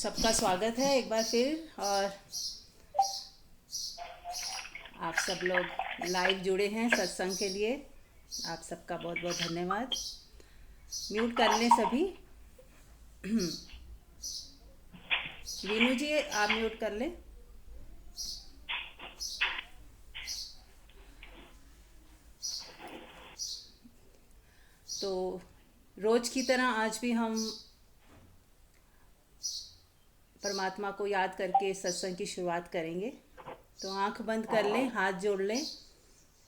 सबका स्वागत है एक बार फिर। और आप सब लोग लाइव जुड़े हैं सत्संग के लिए। आप सबका बहुत बहुत धन्यवाद। म्यूट कर लें सभी। वीनू जी आप म्यूट कर लें। तो रोज की तरह आज भी हम परमात्मा को याद करके सत्संग की शुरुआत करेंगे। तो आंख बंद कर लें, हाथ जोड़ लें,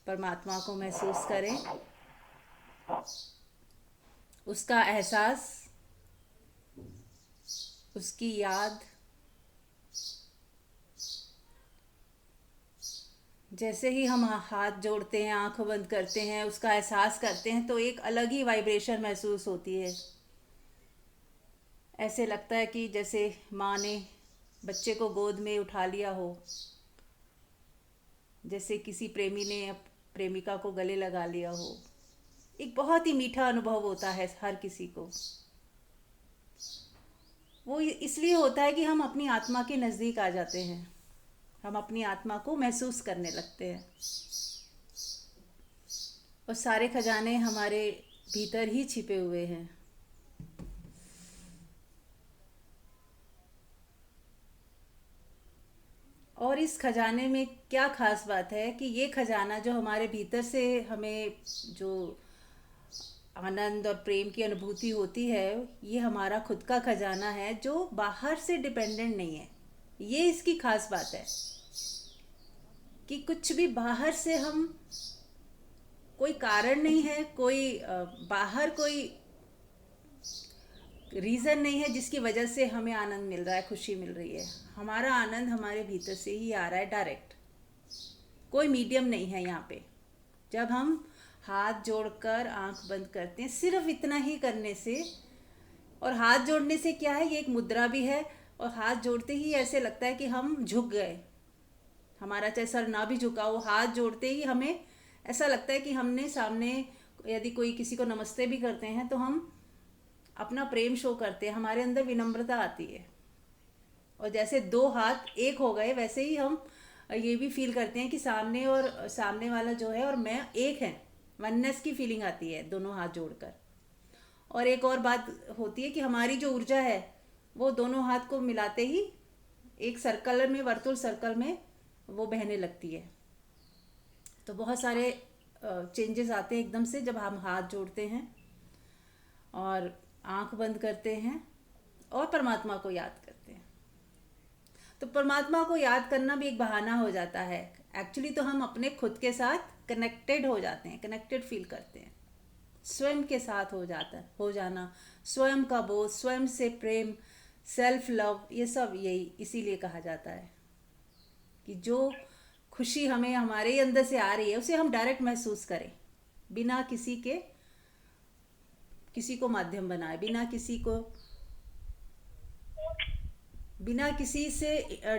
परमात्मा को महसूस करें, उसका एहसास, उसकी याद। जैसे ही हम हाथ जोड़ते हैं, आंख बंद करते हैं, उसका एहसास करते हैं तो एक अलग ही वाइब्रेशन महसूस होती है। ऐसे लगता है कि जैसे माँ ने बच्चे को गोद में उठा लिया हो, जैसे किसी प्रेमी ने प्रेमिका को गले लगा लिया हो। एक बहुत ही मीठा अनुभव होता है हर किसी को। वो इसलिए होता है कि हम अपनी आत्मा के नज़दीक आ जाते हैं, हम अपनी आत्मा को महसूस करने लगते हैं और सारे खजाने हमारे भीतर ही छिपे हुए हैं। और इस खजाने में क्या खास बात है कि ये खजाना जो हमारे भीतर से हमें जो आनंद और प्रेम की अनुभूति होती है, ये हमारा खुद का खजाना है जो बाहर से डिपेंडेंट नहीं है। ये इसकी खास बात है कि कुछ भी बाहर से हम, कोई कारण नहीं है, कोई बाहर कोई रीज़न नहीं है जिसकी वजह से हमें आनंद मिल रहा है, खुशी मिल रही है। हमारा आनंद हमारे भीतर से ही आ रहा है डायरेक्ट। कोई मीडियम नहीं है यहाँ पे। जब हम हाथ जोड़कर आंख बंद करते हैं, सिर्फ इतना ही करने से, और हाथ जोड़ने से क्या है, ये एक मुद्रा भी है। और हाथ जोड़ते ही ऐसे लगता है कि हम झुक गए। हमारा चाहे सर ना भी झुका हो, हाथ जोड़ते ही हमें ऐसा लगता है कि हमने सामने, यदि कोई किसी को नमस्ते भी करते हैं तो हम अपना प्रेम शो करते हैं, हमारे अंदर विनम्रता आती है। और जैसे दो हाथ एक हो गए, वैसे ही हम ये भी फील करते हैं कि सामने और सामने वाला जो है और मैं एक हैं। वननेस की फीलिंग आती है दोनों हाथ जोड़कर। और एक और बात होती है कि हमारी जो ऊर्जा है वो दोनों हाथ को मिलाते ही एक सर्कल में, वर्तुल सर्कल में वो बहने लगती है। तो बहुत सारे चेंजेस आते हैं एकदम से जब हम हाथ जोड़ते हैं और आंख बंद करते हैं और परमात्मा को याद करते हैं। तो परमात्मा को याद करना भी एक बहाना हो जाता है। एक्चुअली तो हम अपने खुद के साथ कनेक्टेड हो जाते हैं, कनेक्टेड फील करते हैं, स्वयं के साथ हो जाना, स्वयं का बोध, स्वयं से प्रेम, सेल्फ लव, ये सब यही इसीलिए कहा जाता है कि जो खुशी हमें हमारे अंदर से आ रही है उसे हम डायरेक्ट महसूस करें, बिना किसी को माध्यम बनाए, बिना किसी से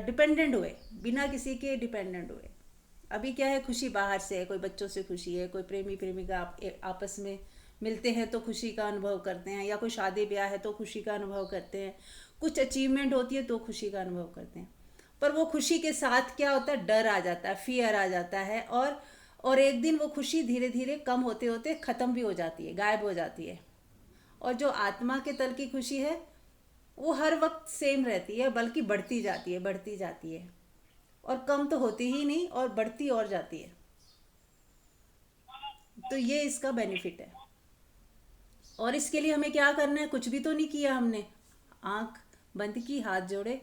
डिपेंडेंट हुए, बिना किसी के डिपेंडेंट हुए। अभी क्या है, खुशी बाहर से है, कोई बच्चों से खुशी है, कोई प्रेमी प्रेमिका आपस में मिलते हैं तो खुशी का अनुभव करते हैं, या कोई शादी ब्याह है तो खुशी का अनुभव करते हैं, कुछ अचीवमेंट होती है तो खुशी का अनुभव करते हैं। पर वो खुशी के साथ क्या होता है, डर आ जाता है, फियर आ जाता है। और एक दिन वो खुशी धीरे धीरे कम होते होते ख़त्म भी हो जाती है, गायब हो जाती है। और जो आत्मा के तल की खुशी है वो हर वक्त सेम रहती है, बल्कि बढ़ती जाती है, बढ़ती जाती है, और कम तो होती ही नहीं और बढ़ती और जाती है। तो ये इसका बेनिफिट है। और इसके लिए हमें क्या करना है, कुछ भी तो नहीं किया हमने। आंख बंद की, हाथ जोड़े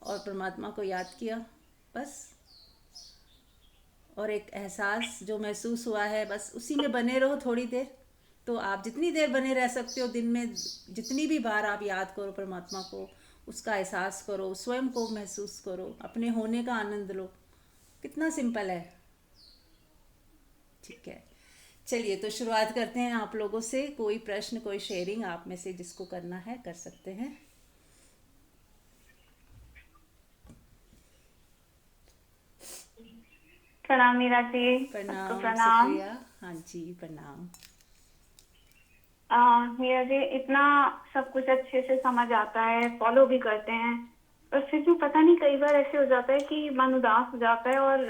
और परमात्मा को याद किया, बस। और एक एहसास जो महसूस हुआ है, बस उसी में बने रहो थोड़ी देर। तो आप जितनी देर बने रह सकते हो दिन में, जितनी भी बार आप याद करो परमात्मा को, उसका एहसास करो, स्वयं को महसूस करो, अपने होने का आनंद लो। कितना सिंपल है। ठीक है, चलिए तो शुरुआत करते हैं आप लोगों से। कोई प्रश्न, कोई शेयरिंग आप में से जिसको करना है कर सकते हैं। प्रणाम मीरा जी। सबको प्रणाम, प्रणाम। सुप्रिया। हाँ जी, प्रणाम। मुझे इतना सब कुछ अच्छे से समझ आता है, फॉलो भी करते हैं, पर फिर भी पता नहीं कई बार ऐसे हो जाता है कि मन उदास हो जाता है और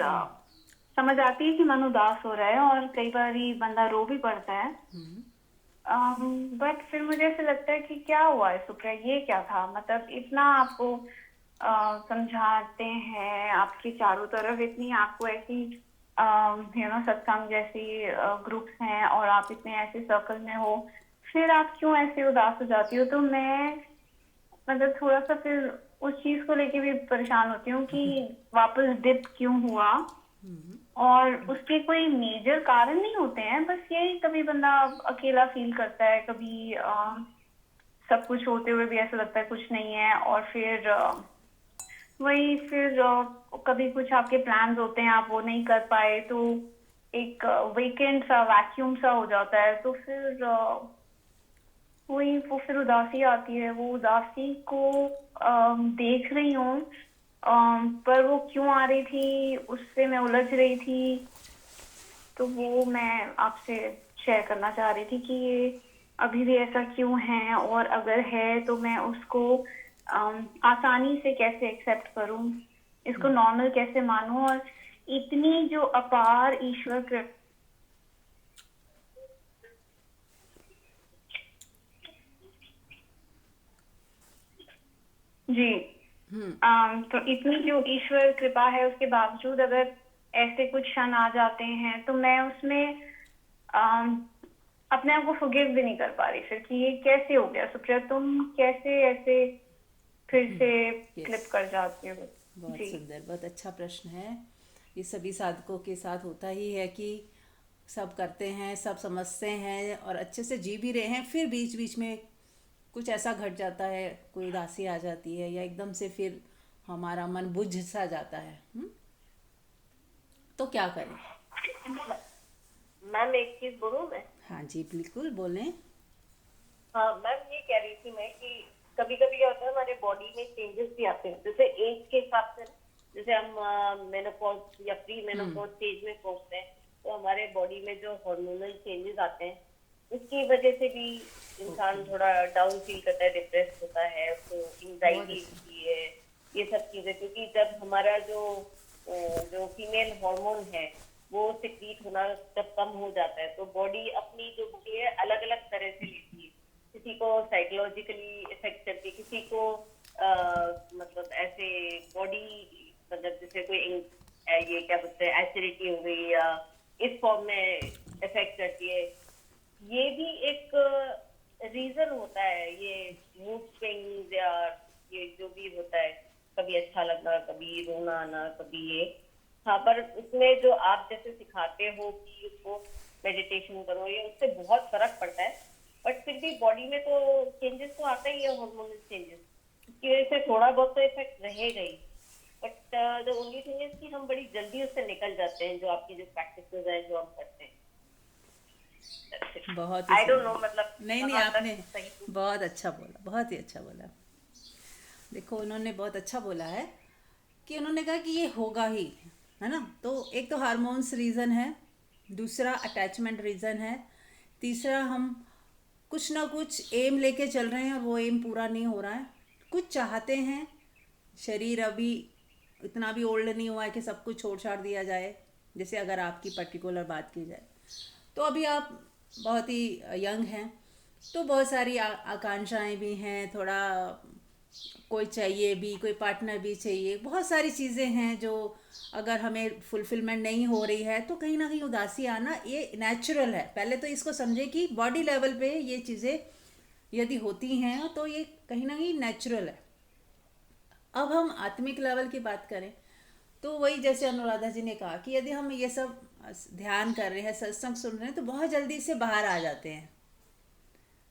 समझ आती है कि मन उदास हो रहा है और कई बार ही बंदा रो भी पड़ता है। बट फिर मुझे ऐसे लगता है कि क्या हुआ है सुप्रिया, ये क्या था, मतलब इतना आपको समझाते हैं, आपके चारों तरफ इतनी आपको ऐसी सत्संग जैसी ग्रुप्स हैं और आप इतने ऐसे सर्कल में हो, फिर आप क्यों ऐसे उदास हो जाती हो? तो मैं मतलब थोड़ा सा फिर उस चीज को लेके भी परेशान होती हूँ कि वापस डिप क्यों हुआ, और उसके कोई मेजर कारण नहीं होते हैं, बस यही कभी बंदा अकेला फील करता है, कभी सब कुछ होते हुए भी ऐसा लगता है कुछ नहीं है, और फिर वही फिर कभी कुछ आपके प्लान्स होते हैं आप वो नहीं कर पाए तो एक वीकेंड सा वैक्यूम सा हो जाता है, तो फिर वही वो फिर उदासी आती है, वो उदासी को देख रही हूँ, पर वो क्यों आ रही थी उससे मैं उलझ रही थी, तो वो मैं आपसे शेयर करना चाह रही थी कि ये अभी भी ऐसा क्यों है, और अगर है तो मैं उसको आसानी से कैसे एक्सेप्ट करूं, इसको नॉर्मल कैसे मानूं, और इतनी जो अपार ईश्वर जी तो इतनी जो ईश्वर कृपा है उसके बावजूद अगर ऐसे कुछ क्षण आ जाते हैं तो मैं उसमें अम, अपने आप को फॉरगिव भी नहीं कर पा रही फिर कि ये कैसे हो गया सुप्रिया, तुम कैसे ऐसे फिर से यस, क्लिप कर जाती हो? बहुत जी सुंदर, बहुत अच्छा प्रश्न है। ये सभी साधकों के साथ होता ही है कि सब करते हैं, सब समझते हैं और अच्छे से जी भी रहे हैं, फिर बीच बीच में कुछ ऐसा घट जाता है, कोई उदासी आ जाती है या एकदम से फिर हमारा मन बुझ सा जाता है। तो क्या करें? मैम एक चीज बोलूं मैं? हाँ जी, बिल्कुल बोलें। हाँ मैम, ये कह रही थी मैं कि कभी कभी क्या होता है हमारे बॉडी में चेंजेस भी आते हैं, जैसे एज के हिसाब से। जैसे हम मेनोपॉज या प्री मेनोपॉज स्टेज में पहुंचते हैं तो हमारे बॉडी में जो हार्मोनल चेंजेस आते हैं उसकी वजह से भी इंसान थोड़ा डाउन फील करता है, डिप्रेस होता है, उसको बहुत एंग्जाइटी अच्छा। होती है, ये सब चीजें। क्योंकि जब हमारा जो फीमेल हार्मोन है वो सिक्रीट होना जब कम हो जाता है तो बॉडी अपनी जो बॉडी है अलग अलग तरह से लेती है। किसी को साइकोलॉजिकली इफेक्ट करती है, किसी को मतलब ऐसे बॉडी, मतलब जैसे कोई ये क्या बोलते हैं एसिडिटी हो गई या इस फॉर्म में इफेक्ट करती है। ये भी एक रीजन होता है, ये मूड स्विंग्स या ये जो भी होता है, कभी अच्छा लगना, कभी रोना आना, कभी ये। हाँ, पर उसमें जो आप जैसे सिखाते हो कि उसको मेडिटेशन करो, ये उससे बहुत फर्क पड़ता है। बट फिर भी बॉडी में तो चेंजेस तो आता ही है, हार्मोनल चेंजेस, उसकी वजह से थोड़ा बहुत तो इफेक्ट रहेगा ही। But the only thing is कि हम बड़ी जल्दी उससे निकल जाते हैं, जो आपकी जो प्रैक्टिसेस है जो हम करते हैं। बहुत ही आई डोंट नो, सुंदर। मतलब नहीं नहीं, कहाँ तक आपने सही हूँ। बहुत अच्छा बोला, बहुत ही अच्छा बोला। देखो, उन्होंने बहुत अच्छा बोला है कि उन्होंने कहा कि ये होगा ही, है ना। तो एक तो हार्मोन्स रीज़न है, दूसरा अटैचमेंट रीज़न है, तीसरा हम कुछ ना कुछ एम लेके चल रहे हैं और वो एम पूरा नहीं हो रहा है। कुछ चाहते हैं, शरीर अभी इतना भी ओल्ड नहीं हुआ है कि सब कुछ छोड़ छाड़ दिया जाए। जैसे अगर आपकी पर्टिकुलर बात की जाए तो अभी आप बहुत ही यंग हैं, तो बहुत सारी आकांक्षाएं भी हैं, थोड़ा कोई चाहिए भी, कोई पार्टनर भी चाहिए, बहुत सारी चीज़ें हैं जो अगर हमें फुलफिलमेंट नहीं हो रही है तो कहीं ना कहीं उदासी आना ये नेचुरल है। पहले तो इसको समझे कि बॉडी लेवल पे ये चीज़ें यदि होती हैं तो ये कहीं ना कहीं नेचुरल है। अब हम आत्मिक लेवल की बात करें तो वही जैसे अनुराधा जी ने कहा कि यदि हम ये सब ध्यान कर रहे हैं, सत्संग सुन रहे हैं, तो बहुत जल्दी इससे बाहर आ जाते हैं।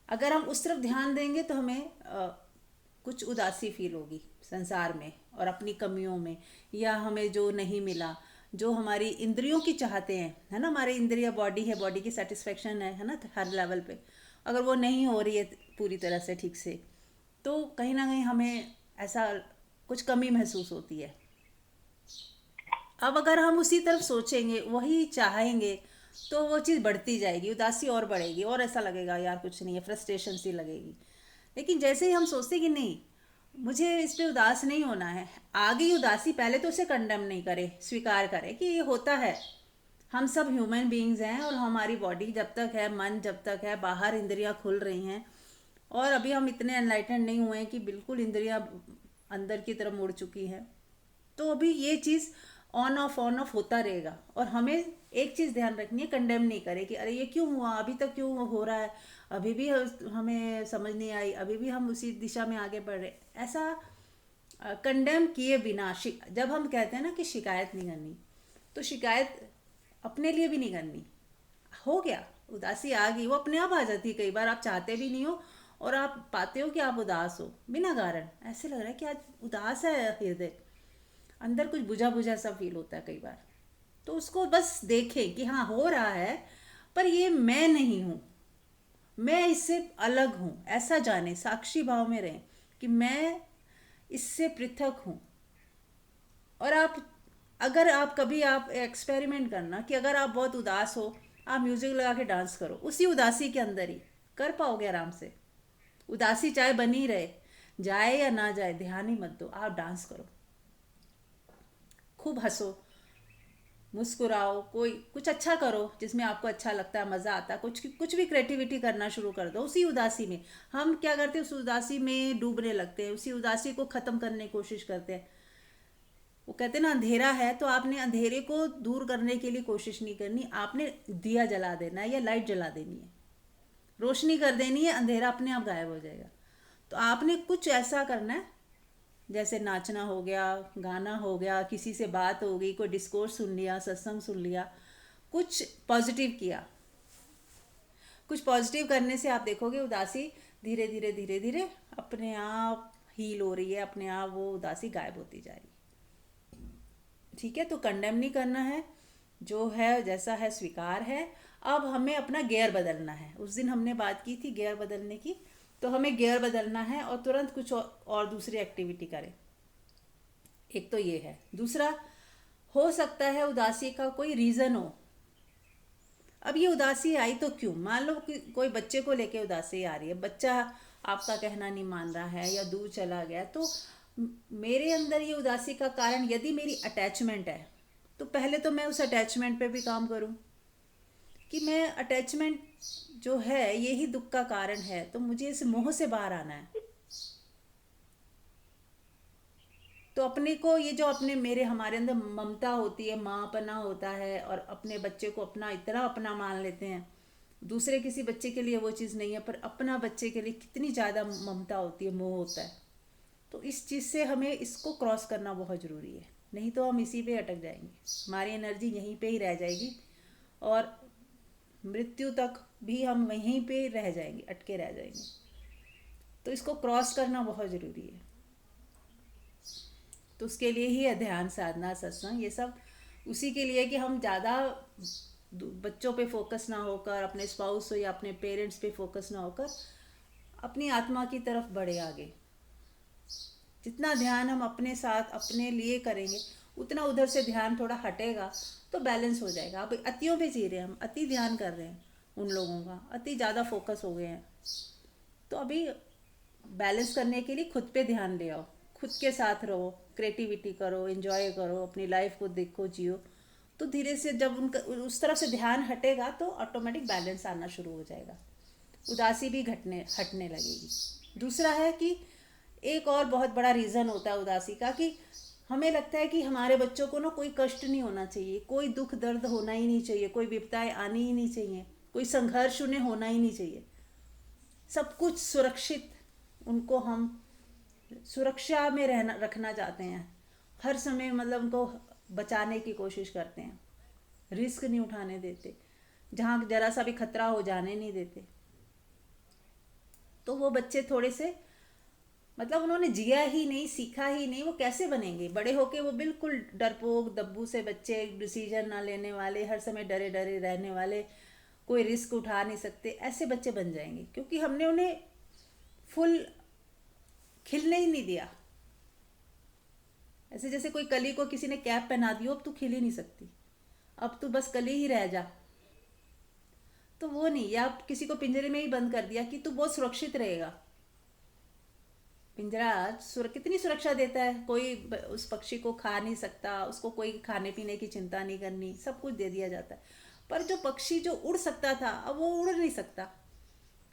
अगर हम उस तरफ ध्यान देंगे तो हमें कुछ उदासी फील होगी संसार में और अपनी कमियों में, या हमें जो नहीं मिला, जो हमारी इंद्रियों की चाहते हैं, है ना, हमारी इंद्रिय बॉडी है, बॉडी की सेटिस्फेक्शन है ना, हर लेवल पे अगर वो नहीं हो रही है पूरी तरह से ठीक से, तो कहीं ना कहीं हमें ऐसा कुछ कमी महसूस होती है। अब अगर हम उसी तरफ सोचेंगे, वही चाहेंगे, तो वो चीज़ बढ़ती जाएगी, उदासी और बढ़ेगी और ऐसा लगेगा यार कुछ नहीं है, फ्रस्ट्रेशन सी लगेगी। लेकिन जैसे ही हम सोचते कि नहीं, मुझे इस पे उदास नहीं होना है, आ गई उदासी, पहले तो उसे कंडेम नहीं करे, स्वीकार करे कि ये होता है, हम सब ह्यूमन बीइंग्स हैं और हमारी बॉडी जब तक है, मन जब तक है, बाहर इंद्रियां खुल रही हैं और अभी हम इतने एनलाइटेंड नहीं हुए हैं कि बिल्कुल इंद्रियां अंदर की तरफ मुड़ चुकी हैं, तो अभी ये चीज़ ऑन ऑफ होता रहेगा। और हमें एक चीज़ ध्यान रखनी है, कंडेम नहीं करे कि अरे ये क्यों हुआ, अभी तक क्यों हो रहा है, अभी भी हमें समझ नहीं आई, अभी भी हम उसी दिशा में आगे बढ़ रहे, ऐसा कंडेम किए बिना जब हम कहते हैं ना कि शिकायत नहीं करनी, तो शिकायत अपने लिए भी नहीं करनी। हो गया, उदासी आ गई, वो अपने आप आ जाती है, कई बार आप चाहते भी नहीं हो और आप पाते हो कि आप उदास हो बिना कारण, ऐसे लग रहा है कि आज उदास है हृदय, अंदर कुछ बुझा बुझा सा फील होता है कई बार। तो उसको बस देखें कि हाँ हो रहा है, पर ये मैं नहीं हूँ, मैं इससे अलग हूँ, ऐसा जाने, साक्षी भाव में रहें कि मैं इससे पृथक हूँ। और आप, अगर आप कभी आप एक्सपेरिमेंट करना कि अगर आप बहुत उदास हो, आप म्यूजिक लगा के डांस करो उसी उदासी के अंदर ही, कर पाओगे आराम से। उदासी चाहे बनी रहे, जाए या ना जाए, ध्यान ही मत दो, आप डांस करो, खूब हंसो, मुस्कुराओ, कोई कुछ अच्छा करो जिसमें आपको अच्छा लगता है, मज़ा आता है, कुछ भी क्रिएटिविटी करना शुरू कर दो उसी उदासी में। हम क्या करते हैं, उस उदासी में डूबने लगते हैं, उसी उदासी को ख़त्म करने की कोशिश करते हैं। वो कहते हैं ना, अंधेरा है तो आपने अंधेरे को दूर करने के लिए कोशिश नहीं करनी, आपने दिया जला देना है या लाइट जला देनी है, रोशनी कर देनी है, अंधेरा अपने आप गायब हो जाएगा। तो आपने कुछ ऐसा करना है, जैसे नाचना हो गया, गाना हो गया, किसी से बात हो गई, कोई डिस्कोर्स सुन लिया, सत्संग सुन लिया, कुछ पॉजिटिव किया। कुछ पॉजिटिव करने से आप देखोगे उदासी धीरे धीरे धीरे धीरे अपने आप हील हो रही है, अपने आप वो उदासी गायब होती जा रही है। ठीक है, तो कंडेम नहीं करना है, जो है जैसा है स्वीकार है। अब हमें अपना गियर बदलना है, उस दिन हमने बात की थी गियर बदलने की, तो हमें गियर बदलना है और तुरंत कुछ और दूसरी एक्टिविटी करें। एक तो ये है। दूसरा, हो सकता है उदासी का कोई रीज़न हो। अब ये उदासी आई तो क्यों, मान लो कि कोई बच्चे को लेके उदासी आ रही है, बच्चा आपका कहना नहीं मान रहा है या दूर चला गया, तो मेरे अंदर ये उदासी का कारण यदि मेरी अटैचमेंट है, तो पहले तो मैं उस अटैचमेंट पे भी काम करूं कि मैं अटैचमेंट जो है यही दुख का कारण है, तो मुझे इस मोह से बाहर आना है। तो अपने को, ये जो अपने मेरे हमारे अंदर ममता होती है, माँपना होता है, और अपने बच्चे को अपना इतना अपना मान लेते हैं, दूसरे किसी बच्चे के लिए वो चीज़ नहीं है, पर अपना बच्चे के लिए कितनी ज़्यादा ममता होती है, मोह होता है। तो इस चीज़ से हमें इसको क्रॉस करना बहुत ज़रूरी है, नहीं तो हम इसी पे अटक जाएंगे, हमारी एनर्जी यहीं पे ही रह जाएगी और मृत्यु तक भी हम वहीं पे रह जाएंगे, अटके रह जाएंगे। तो इसको क्रॉस करना बहुत ज़रूरी है। तो उसके लिए ही है ध्यान, साधना, सत्संग, ये सब उसी के लिए कि हम ज़्यादा बच्चों पे फोकस ना होकर, अपने स्पाउस हो या अपने पेरेंट्स पे फोकस ना होकर, अपनी आत्मा की तरफ बढ़े आगे। जितना ध्यान हम अपने साथ अपने लिए करेंगे, उतना उधर से ध्यान थोड़ा हटेगा तो बैलेंस हो जाएगा। अब अतियों पे जी रहे हैं हम, अति ध्यान कर रहे हैं, उन लोगों का अति ज़्यादा फोकस हो गए हैं। तो अभी बैलेंस करने के लिए खुद पे ध्यान ले आओ, खुद के साथ रहो, क्रिएटिविटी करो, एंजॉय करो, अपनी लाइफ को देखो, जियो। तो धीरे से जब उनका उस तरफ से ध्यान हटेगा तो ऑटोमेटिक बैलेंस आना शुरू हो जाएगा, उदासी भी हटने लगेगी। दूसरा है कि एक और बहुत बड़ा रीज़न होता है उदासी का कि हमें लगता है कि हमारे बच्चों को ना कोई कष्ट नहीं होना चाहिए, कोई दुख दर्द होना ही नहीं चाहिए, कोई विपदाएं आनी ही नहीं चाहिए, कोई संघर्ष उन्हें होना ही नहीं चाहिए, सब कुछ सुरक्षित, उनको हम सुरक्षा में रखना चाहते हैं हर समय, मतलब उनको बचाने की कोशिश करते हैं, रिस्क नहीं उठाने देते, जहाँ जरा सा भी खतरा हो जाने नहीं देते। तो वो बच्चे थोड़े से, मतलब उन्होंने जिया ही नहीं, सीखा ही नहीं, वो कैसे बनेंगे बड़े होके? वो बिल्कुल डरपोक दब्बू से बच्चे, डिसीजन ना लेने वाले, हर समय डरे डरे रहने वाले, कोई रिस्क उठा नहीं सकते, ऐसे बच्चे बन जाएंगे, क्योंकि हमने उन्हें फुल खिलने ही नहीं दिया। ऐसे जैसे कोई कली को किसी ने कैप पहना दी हो, अब तू खिल ही नहीं सकती, अब तू बस कली ही रह जा, तो वो नहीं, या आप किसी को पिंजरे में ही बंद कर दिया कि तू बहुत सुरक्षित रहेगा। पिंजरा कितनी सुरक्षा देता है, कोई उस पक्षी को खा नहीं सकता, उसको कोई खाने पीने की चिंता नहीं करनी, सब कुछ दे दिया जाता है। पर जो पक्षी जो उड़ सकता था अब वो उड़ नहीं सकता।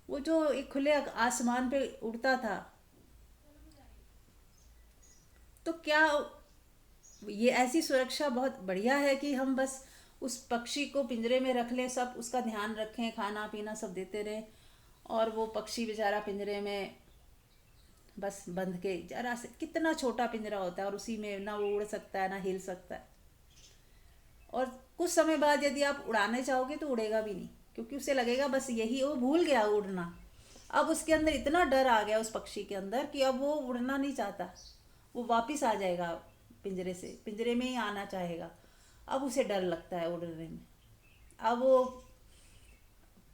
वो जो एक खुले आसमान पे उड़ता था, तो क्या ये ऐसी सुरक्षा बहुत बढ़िया है कि हम बस उस पक्षी को पिंजरे में रख लें, सब उसका ध्यान रखें, खाना पीना सब देते रहें, और वो पक्षी बेचारा पिंजरे में बस बंद के, जरा से कितना छोटा पिंजरा होता है और उसी में ना वो उड़ सकता है ना हिल सकता है। और कुछ समय बाद यदि आप उड़ाने चाहोगे तो उड़ेगा भी नहीं, क्योंकि उसे लगेगा बस यही, वो भूल गया उड़ना। अब उसके अंदर इतना डर आ गया उस पक्षी के अंदर कि अब वो उड़ना नहीं चाहता, वो वापस आ जाएगा पिंजरे से, पिंजरे में ही आना चाहेगा। अब उसे डर लगता है उड़ने में। अब वो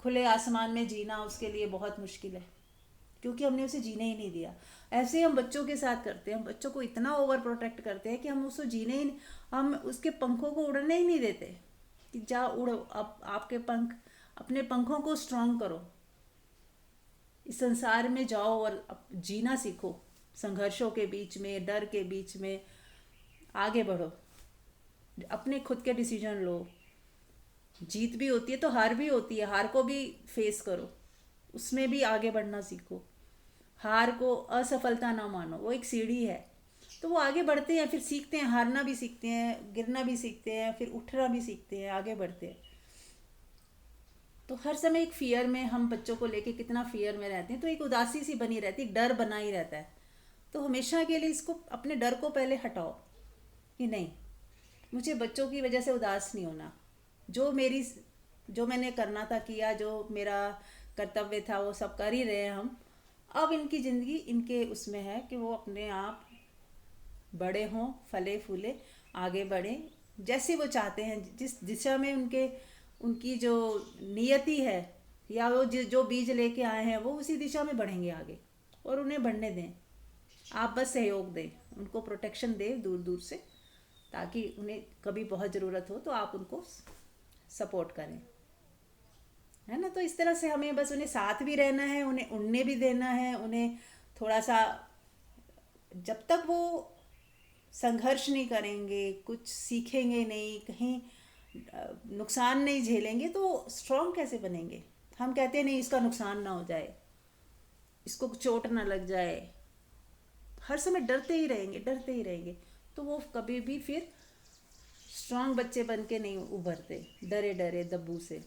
खुले आसमान में जीना उसके लिए बहुत मुश्किल है, क्योंकि हमने उसे जीने ही नहीं दिया। ऐसे ही हम बच्चों के साथ करते हैं, हम बच्चों को इतना ओवर प्रोटेक्ट करते हैं कि हम उसको जीने ही नहीं, हम उसके पंखों को उड़ने ही नहीं देते कि जा उड़ो, अब आपके पंख, अपने पंखों को स्ट्रॉन्ग करो, इस संसार में जाओ और जीना सीखो, संघर्षों के बीच में, डर के बीच में आगे बढ़ो, अपने खुद के डिसीजन लो। जीत भी होती है तो हार भी होती है, हार को भी फेस करो, उसमें भी आगे बढ़ना सीखो। हार को असफलता ना मानो, वो एक सीढ़ी है। तो वो आगे बढ़ते हैं, फिर सीखते हैं, हारना भी सीखते हैं, गिरना भी सीखते हैं, फिर उठना भी सीखते हैं, आगे बढ़ते हैं। तो हर समय एक फियर में, हम बच्चों को लेके कितना फियर में रहते हैं, तो एक उदासी सी बनी रहती है, डर बना ही रहता है। तो हमेशा के लिए इसको, अपने डर को पहले हटाओ कि नहीं, मुझे बच्चों की वजह से उदास नहीं होना। जो मैंने करना था किया, जो मेरा कर्तव्य था वो सब कर ही रहे हैं हम। अब इनकी ज़िंदगी इनके उसमें है कि वो अपने आप बड़े हों, फले फूले, आगे बढ़ें जैसे वो चाहते हैं, जिस दिशा में उनकी जो नियति है, या वो जो बीज लेके आए हैं वो उसी दिशा में बढ़ेंगे आगे, और उन्हें बढ़ने दें। आप बस सहयोग दें, उनको प्रोटेक्शन दें दूर दूर से, ताकि उन्हें कभी बहुत ज़रूरत हो तो आप उनको सपोर्ट करें, है ना। तो इस तरह से हमें बस उन्हें साथ भी रहना है, उन्हें उड़ने भी देना है, उन्हें थोड़ा सा, जब तक वो संघर्ष नहीं करेंगे, कुछ सीखेंगे नहीं, कहीं नुकसान नहीं झेलेंगे, तो स्ट्रॉन्ग कैसे बनेंगे। हम कहते हैं नहीं, इसका नुकसान ना हो जाए, इसको चोट ना लग जाए, हर समय डरते ही रहेंगे, डरते ही रहेंगे, तो वो कभी भी फिर स्ट्रॉन्ग बच्चे बन के नहीं उभरते, डरे डरे दब्बू से।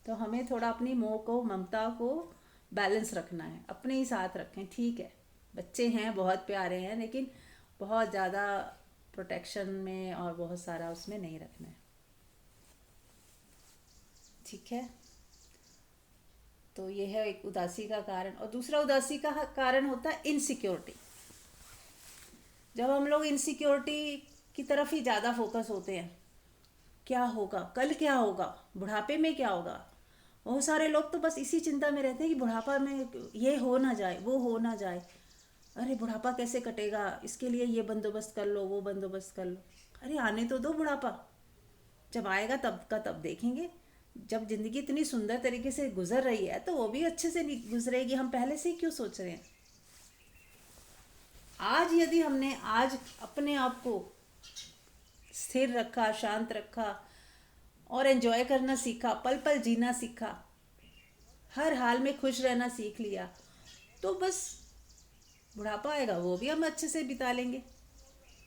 तो हमें थोड़ा अपनी मोह को, ममता को बैलेंस रखना है, अपने ही साथ रखें। ठीक है, बच्चे हैं, बहुत प्यारे हैं, लेकिन बहुत ज़्यादा प्रोटेक्शन में और बहुत सारा उसमें नहीं रखना है। ठीक है, तो ये है एक उदासी का कारण। और दूसरा उदासी का कारण होता है इनसिक्योरिटी। जब हम लोग इनसिक्योरिटी की तरफ ही ज़्यादा फोकस होते हैं, क्या होगा, कल क्या होगा, बुढ़ापे में क्या होगा। बहुत सारे लोग तो बस इसी चिंता में रहते हैं कि बुढ़ापा में ये हो ना जाए, वो हो ना जाए, अरे बुढ़ापा कैसे कटेगा, इसके लिए ये बंदोबस्त कर लो, वो बंदोबस्त कर लो। अरे आने तो दो बुढ़ापा, जब आएगा तब का तब देखेंगे। जब ज़िंदगी इतनी सुंदर तरीके से गुजर रही है तो वो भी अच्छे से गुजरेगी, हम पहले से ही क्यों सोच रहे हैं। आज यदि हमने आज अपने आप को स्थिर रखा, शांत रखा और एंजॉय करना सीखा, पल पल जीना सीखा, हर हाल में खुश रहना सीख लिया, तो बस बुढ़ापा आएगा वो भी हम अच्छे से बिता लेंगे।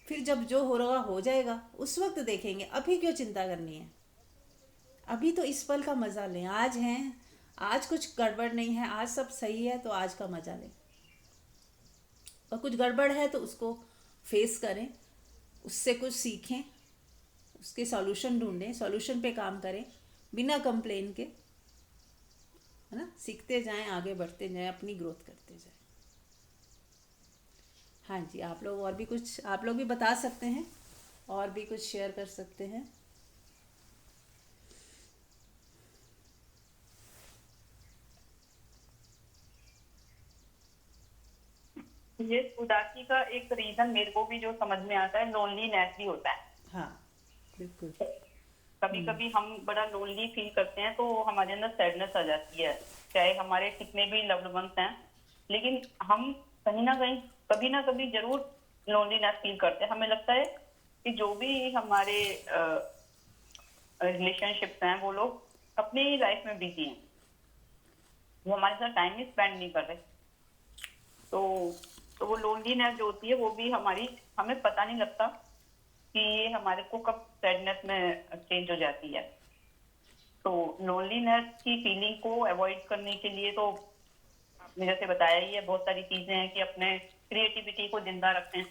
फिर जब जो हो रहा हो जाएगा उस वक्त देखेंगे, अभी क्यों चिंता करनी है। अभी तो इस पल का मज़ा लें, आज हैं, आज कुछ गड़बड़ नहीं है, आज सब सही है, तो आज का मज़ा लें। और कुछ गड़बड़ है तो उसको फेस करें, उससे कुछ सीखें, उसके सॉल्यूशन ढूंढें, सॉल्यूशन पे काम करें बिना कंप्लेन के, है ना। सीखते जाएं, आगे बढ़ते जाएं, अपनी ग्रोथ करते जाएं। हाँ जी, आप लोग और भी कुछ, आप लोग भी बता सकते हैं, और भी कुछ शेयर कर सकते हैं। ये उदासी का एक रीजन मेरे को भी जो समझ में आता है, लोनलीनेस भी होता है। हाँ बिल्कुल। कभी कभी हम बड़ा लोनली फील करते हैं तो हमारे अंदर सैडनेस आ जाती है, चाहे हमारे कितने भी लव्ड वंस हैं, लेकिन हम कहीं ना कभी जरूर लोनलीनेस फील करते हैं। हमें लगता है कि जो भी हमारे रिलेशनशिप्स हैं वो लोग अपनी लाइफ में बिजी हैं, वो हमारे साथ टाइम स्पेंड नहीं कर रहे। तो तो वो लोनलीनेस जो होती है वो भी हमें पता नहीं लगता कि ये हमारे को कब सैडनेस में चेंज हो जाती है। तो लोनलीनेस की फीलिंग को अवॉइड करने के लिए तो आपने जैसे बताया ही है, बहुत सारी चीजें हैं कि अपने क्रिएटिविटी को जिंदा रखें,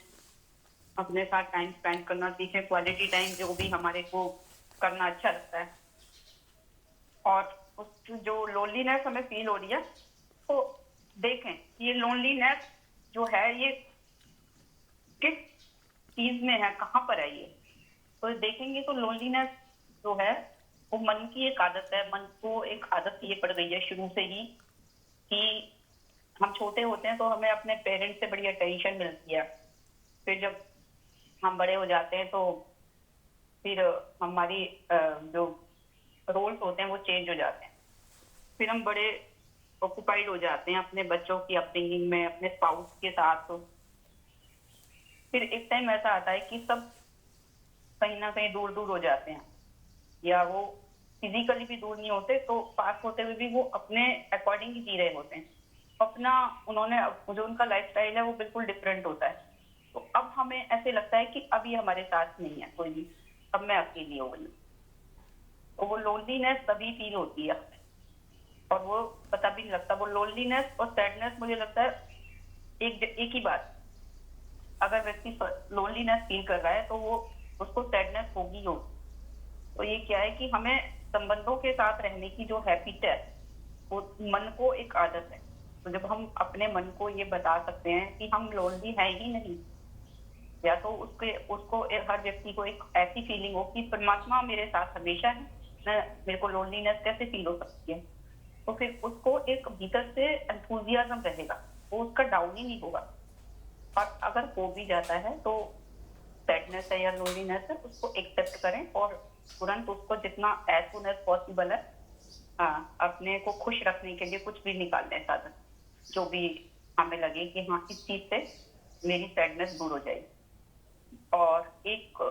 अपने साथ टाइम स्पेंड करना सीखें, क्वालिटी टाइम जो भी हमारे को करना अच्छा लगता है। और उस जो लोनलीनेस हमें फील हो रही है तो देखें ये लोनलीनेस जो है ये किस चीज में है, कहाँ पर है ये। तो देखेंगे तो लोनलीनेस जो है वो मन की एक आदत है। मन को एक आदत ये पड़ गई है शुरू से ही कि हम छोटे होते हैं तो हमें अपने पेरेंट्स से बड़ी अटेंशन मिलती है, फिर जब हम बड़े हो जाते हैं तो फिर हमारी जो रोल्स होते हैं वो चेंज हो जाते हैं, फिर हम बड़े ऑक्यूपाइड हो जाते हैं अपने बच्चों की अपब्रिंगिंग में, अपने स्पाउस के साथ। तो फिर एक टाइम ऐसा आता है कि सब कहीं ना कहीं दूर दूर हो जाते हैं, या वो फिजिकली भी दूर नहीं होते तो पास होते हुए भी वो अपने अकॉर्डिंग ही जी रहे होते हैं अपना। उन्होंने जो उनका लाइफस्टाइल है वो बिल्कुल डिफरेंट होता है। तो अब हमें ऐसे लगता है कि अब ये हमारे साथ नहीं है कोई भी, अब मैं अकेली हो गई। तो वो लोनलीनेस तभी फील होती है और वो पता भी नहीं लगता। वो लोनलीनेस और सैडनेस मुझे लगता है एक ही बात। अगर व्यक्ति लोनलीनेस फील कर रहा है तो वो उसको सैडनेस होगी हो। तो ये क्या है कि हमें संबंधों के साथ रहने की जो हैबिट है वो मन को एक आदत है। तो जब हम अपने मन को ये बता सकते हैं कि हम लोनली है ही नहीं, या तो हर व्यक्ति को एक ऐसी फीलिंग हो कि परमात्मा मेरे साथ हमेशा है, मैं मेरे को लोनलीनेस कैसे फील हो सकती है। तो फिर उसको एक भीतर से एंथुजियाज्म रहेगा, वो उसका डाउन ही नहीं होगा। और अगर हो भी जाता है तो सैडनेस है या लोनलीनेस है उसको एक्सेप्ट करें और तुरंत उसको जितना एज सुन एज पॉसिबल है अपने को खुश रखने के लिए कुछ भी निकाल लें साधन, जो भी हमें लगे कि हाँ इस चीज से मेरी सैडनेस दूर हो जाएगी। और एक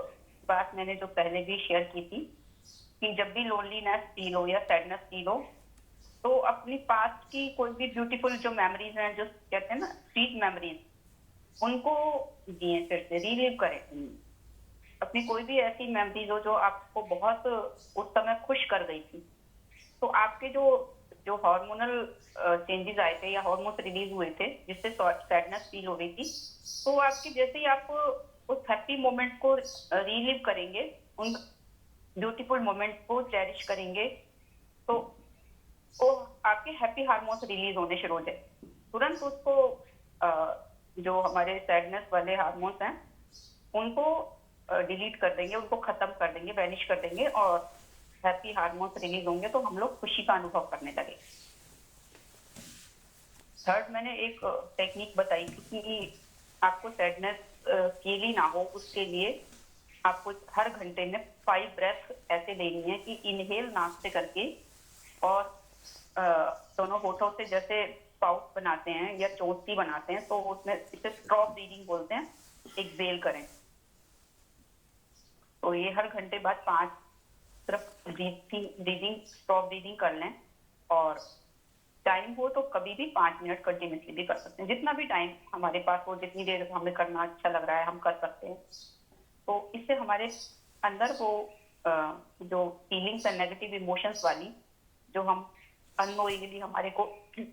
बात मैंने जो पहले भी शेयर की थी कि जब भी लोनलीनेस फील हो या सैडनेस फील हो तो अपनी पास्ट की कोई भी ब्यूटीफुल जो मेमोरीज हैं, जो कहते हैं ना स्वीट मेमोरीज, उनको जिए, फिर से रीलिव करें। अपनी कोई भी ऐसी मेमोरीज हो जो आपको बहुत उस समय खुश कर गई थी, तो आपके जो जो हार्मोनल चेंजेस आए थे या हार्मोन्स रिलीज हुए थे जिससे सैडनेस फील हो रही थी, तो आपकी जैसे ही आप उस हैप्पी मोमेंट को रीलिव करेंगे, उन ब्यूटीफुल मोमेंट्स को चेरिश करेंगे, तो वो आपके हैप्पी हार्मोन्स रिलीज होने शुरू हो जाए। तुरंत उसको जो हमारे सैडनेस वाले हार्मोन्स हैं उनको डिलीट कर देंगे, उनको खत्म कर देंगे, वैनिश कर देंगे और हैप्पी हार्मोन्स रिलीज होंगे तो हम लोग खुशी का अनुभव करने लगे। थर्ड मैंने एक टेक्निक बताई थी कि आपको सैडनेस अकेली ना हो, उसके लिए आपको हर घंटे में 5 ब्रेथ ऐसे लेनी है कि इनहेल नाक से करके और दोनों होठों से जैसे पाउच बनाते हैं या चोटी बनाते हैं तो उसमें इसे स्ट्रॉ ब्रीदिंग बोलते हैं, एक्सहेल करें। तो ये हर घंटे बाद 5 सिर्फ ब्रीदिंग स्ट्रॉ ब्रीदिंग कर लें। और टाइम हो तो कभी भी 5 मिनट कंटिन्यूसली भी कर सकते हैं, जितना भी टाइम हमारे पास हो, जितनी देर हमें करना अच्छा लग रहा है हम कर सकते हैं। तो इससे हमारे अंदर वो जो फीलिंग्स है नेगेटिव इमोशंस वाली जो हम अननोइंगली हमारे को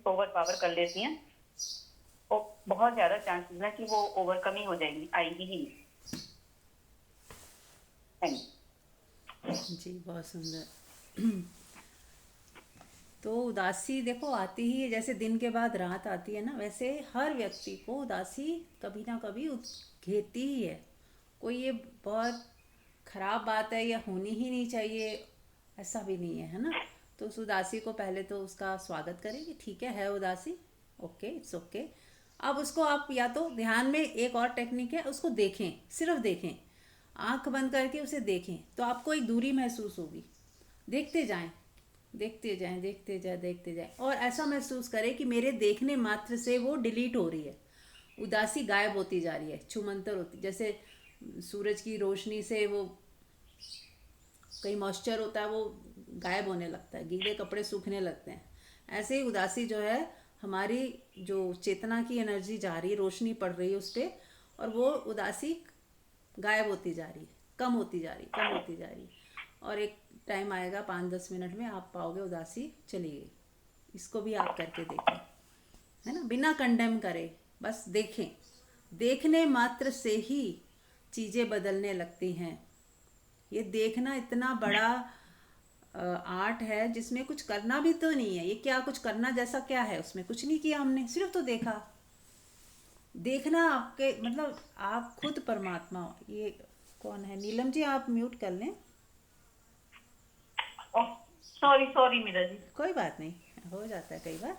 ओवर पावर कर लेती हैं, तो बहुत ज्यादा चांसेस है कि वो ओवरकम ही हो जाएंगी, आएगी ही नहीं। थैंक यू जी, बहुत सुंदर। तो उदासी देखो आती ही है, जैसे दिन के बाद रात आती है ना, वैसे हर व्यक्ति को उदासी कभी ना कभी घेरती ही है। कोई ये बहुत खराब बात है या होनी ही नहीं चाहिए ऐसा भी नहीं है ना। तो उस उदासी को पहले तो उसका स्वागत करें कि ठीक है उदासी, ओके, इट्स ओके। अब उसको आप या तो ध्यान में एक और टेक्निक है, उसको देखें, सिर्फ देखें। आंख बंद करके उसे देखें तो आपको एक दूरी महसूस होगी। देखते जाएं, देखते जाएं, देखते जाएं, देखते जाएं, और ऐसा महसूस करें कि मेरे देखने मात्र से वो डिलीट हो रही है, उदासी गायब होती जा रही है, छूमंतर होती, जैसे सूरज की रोशनी से वो कहीं मॉइस्चर होता है वो गायब होने लगता है, गीले कपड़े सूखने लगते हैं। ऐसे ही उदासी जो है, हमारी जो चेतना की एनर्जी जा रही है, रोशनी पड़ रही है उस पर, और वो उदासी गायब होती जा रही है, कम होती जा रही है, कम होती जा रही है, और एक टाइम आएगा 5-10 मिनट में आप पाओगे उदासी चली गई। इसको भी आप करके देखें, है ना, बिना कंडेम करे, बस देखें। देखने मात्र से ही चीज़ें बदलने लगती हैं। ये देखना इतना बड़ा आर्ट है जिसमें कुछ करना भी तो नहीं है। ये क्या कुछ करना जैसा क्या है उसमें? कुछ नहीं किया हमने, सिर्फ तो देखा। देखना आपके मतलब आप खुद परमात्मा हो। ये कौन है? नीलम जी आप म्यूट कर लें। Sorry sorry Meera ji. कोई बात नहीं, हो जाता है कई बार।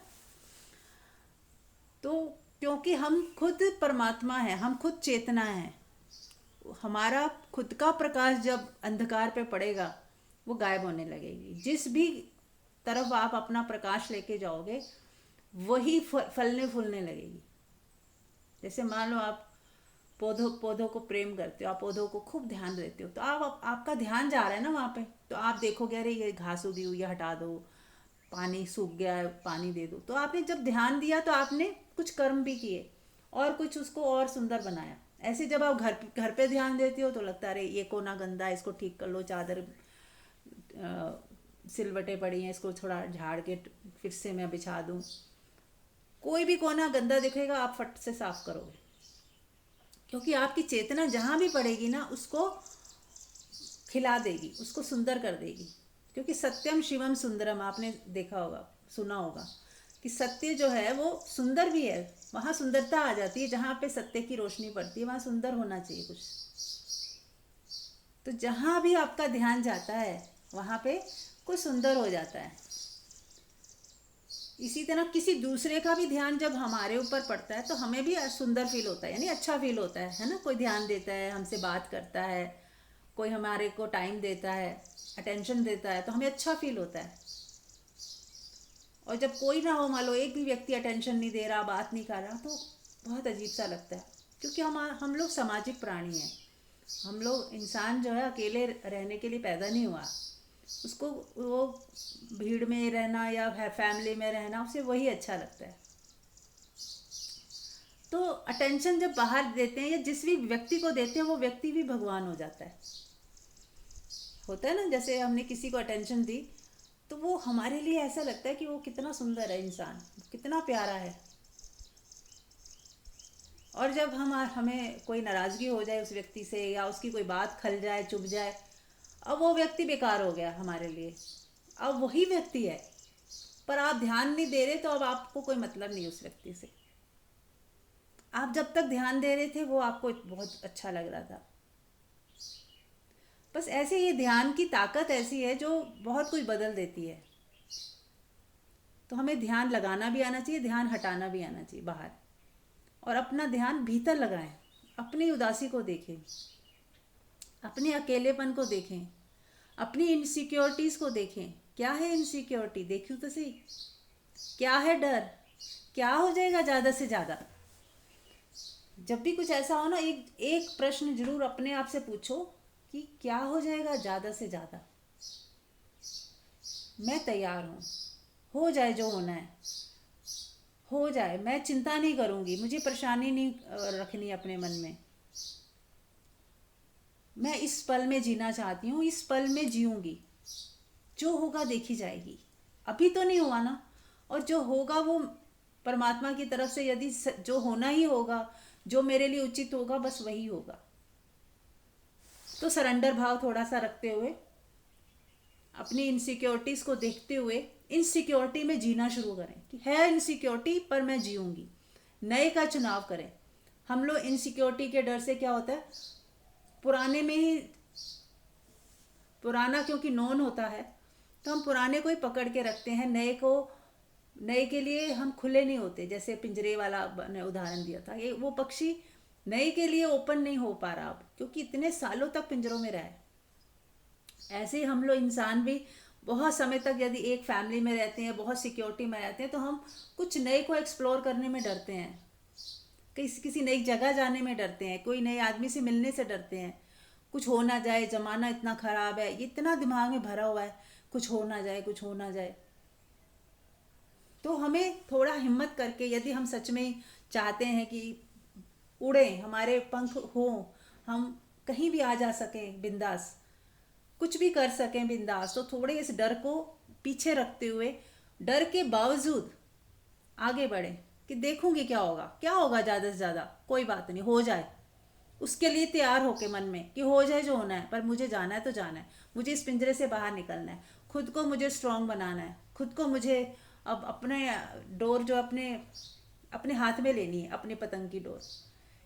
तो क्योंकि हम खुद परमात्मा हैं, हम खुद चेतना हैं, हमारा खुद का प्रकाश जब अंधकार पे पड़ेगा वो गायब होने लगेगी। जिस भी तरफ आप अपना प्रकाश लेके जाओगे वही फलने फूलने लगेगी। जैसे मान लो आप पौधों को प्रेम करते हो, आप पौधों को खूब ध्यान देते हो, तो आपका ध्यान जा रहा है ना वहाँ पे, तो आप देखोगे अरे ये घास उगी हुई है हटा दो, पानी सूख गया है पानी दे दो। तो आपने जब ध्यान दिया तो आपने कुछ कर्म भी किए और कुछ उसको और सुंदर बनाया। ऐसे जब आप घर पे ध्यान देते हो तो लगता है अरे ये कोना गंदा है, इसको ठीक कर लो, चादर सिलवटें पड़ी हैं, इसको थोड़ा झाड़ के फिर से मैं बिछा दूँ। कोई भी कोना गंदा दिखेगा आप फट से साफ करोगे, क्योंकि आपकी चेतना जहाँ भी पड़ेगी ना उसको खिला देगी, उसको सुंदर कर देगी। क्योंकि सत्यम शिवम सुंदरम आपने देखा होगा, सुना होगा कि सत्य जो है वो सुंदर भी है, वहाँ सुंदरता आ जाती है। जहाँ पे सत्य की रोशनी पड़ती है वहाँ सुंदर होना चाहिए कुछ। तो जहाँ भी आपका ध्यान जाता है वहाँ पे कुछ सुंदर हो जाता है। इसी तरह किसी दूसरे का भी ध्यान जब हमारे ऊपर पड़ता है तो हमें भी सुंदर फील होता है, यानी अच्छा फील होता है ना। कोई ध्यान देता है, हमसे बात करता है, कोई हमारे को टाइम देता है, अटेंशन देता है, तो हमें अच्छा फील होता है। और जब कोई ना हो, मान लो एक भी व्यक्ति अटेंशन नहीं दे रहा, बात नहीं कर रहा, तो बहुत अजीब सा लगता है। क्योंकि हम लोग सामाजिक प्राणी हैं। हम लोग, इंसान जो है अकेले रहने के लिए पैदा नहीं हुआ। उसको वो भीड़ में रहना या फैमिली में रहना उसे वही अच्छा लगता है। तो अटेंशन जब बाहर देते हैं या जिस भी व्यक्ति को देते हैं वो व्यक्ति भी भगवान हो जाता है। होता है ना, जैसे हमने किसी को अटेंशन दी तो वो हमारे लिए ऐसा लगता है कि वो कितना सुंदर है इंसान, कितना प्यारा है। और जब हमें कोई नाराज़गी हो जाए उस व्यक्ति से या उसकी कोई बात खल जाए, चुभ जाए, अब वो व्यक्ति बेकार हो गया हमारे लिए। अब वही व्यक्ति है पर आप ध्यान नहीं दे रहे, तो अब आपको कोई मतलब नहीं उस व्यक्ति से। आप जब तक ध्यान दे रहे थे वो आपको बहुत अच्छा लग रहा था। बस ऐसे ये ध्यान की ताकत ऐसी है जो बहुत कुछ बदल देती है। तो हमें ध्यान लगाना भी आना चाहिए, ध्यान हटाना भी आना चाहिए बाहर, और अपना ध्यान भीतर लगाएं। अपनी उदासी को देखें, अपने अकेलेपन को देखें, अपनी इनसिक्योरिटीज़ को देखें। क्या है इनसिक्योरिटी? देखूं तो सही। क्या है डर? क्या हो जाएगा ज़्यादा से ज़्यादा? जब भी कुछ ऐसा हो ना, एक प्रश्न जरूर अपने आप से पूछो कि क्या हो जाएगा ज़्यादा से ज़्यादा। मैं तैयार हूँ, हो जाए जो होना है हो जाए, मैं चिंता नहीं करूँगी, मुझे परेशानी नहीं रखनी अपने मन में। मैं इस पल में जीना चाहती हूँ, इस पल में जीऊँगी, जो होगा देखी जाएगी। अभी तो नहीं हुआ ना, और जो होगा वो परमात्मा की तरफ से, यदि जो होना ही होगा, जो मेरे लिए उचित होगा, बस वही होगा। तो सरेंडर भाव थोड़ा सा रखते हुए, अपनी इनसिक्योरिटीज़ को देखते हुए इनसिक्योरिटी में जीना शुरू करें कि है इनसिक्योरिटी पर मैं जीऊँगी। नए का चुनाव करें। हम लोग इनसिक्योरिटी के डर से क्या होता है, पुराने में ही, पुराना क्योंकि नॉन होता है तो हम पुराने को ही पकड़ के रखते हैं, नए के लिए हम खुले नहीं होते। जैसे पिंजरे वाला ने उदाहरण दिया था, ये वो पक्षी नए के लिए ओपन नहीं हो पा रहा अब, क्योंकि इतने सालों तक पिंजरों में रहे। ऐसे ही हम लोग इंसान भी बहुत समय तक यदि एक फैमिली में रहते हैं, बहुत सिक्योरिटी में रहते हैं, तो हम कुछ नए को एक्सप्लोर करने में डरते हैं, किसी नई जगह जाने में डरते हैं, कोई नए आदमी से मिलने से डरते हैं। कुछ हो ना जाए, ज़माना इतना ख़राब है, ये इतना दिमाग में भरा हुआ है, कुछ हो ना जाए, कुछ हो ना जाए। तो हमें थोड़ा हिम्मत करके, यदि हम सच में चाहते हैं कि उड़ें, हमारे पंख हों, हम कहीं भी आ जा सकें बिंदास, कुछ भी कर सकें बिंदास, तो थोड़े इस डर को पीछे रखते हुए, डर के बावजूद आगे बढ़े कि देखूंगी क्या होगा, क्या होगा, ज़्यादा से ज़्यादा कोई बात नहीं, हो जाए। उसके लिए तैयार होके मन में कि हो जाए जो होना है, पर मुझे जाना है तो जाना है, मुझे इस पिंजरे से बाहर निकलना है, खुद को मुझे स्ट्रांग बनाना है, खुद को मुझे अब अपने डोर जो अपने अपने हाथ में लेनी है, अपने पतंग की डोर।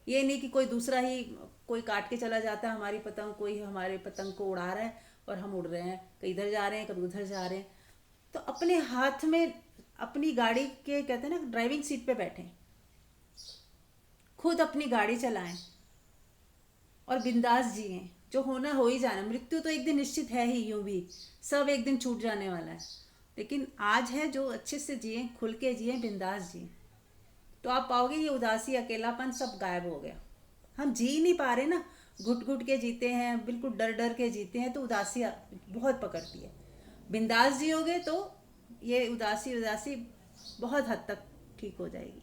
ये नहीं कि कोई दूसरा ही कोई काट के चला जाता है हमारी पतंग, कोई हमारे पतंग को उड़ा रहा है और हम उड़ रहे हैं, कहीं इधर जा रहे हैं, कभी उधर जा रहे हैं। तो अपने हाथ में अपनी गाड़ी के, कहते हैं ना, ड्राइविंग सीट पे बैठें, खुद अपनी गाड़ी चलाएं और बिंदास जिएं। जो होना हो ही जाना, मृत्यु तो एक दिन निश्चित है ही, यूं भी सब एक दिन छूट जाने वाला है, लेकिन आज है जो अच्छे से जिए, खुल के जिए, बिंदास जिए, तो आप पाओगे ये उदासी, अकेलापन सब गायब हो गया। हम जी नहीं पा रहे ना, घुट घुट के जीते हैं, बिल्कुल डर डर के जीते हैं, तो उदासी बहुत पकड़ती है। बिंदास जियोगे तो ये उदासी उदासी बहुत हद तक ठीक हो जाएगी।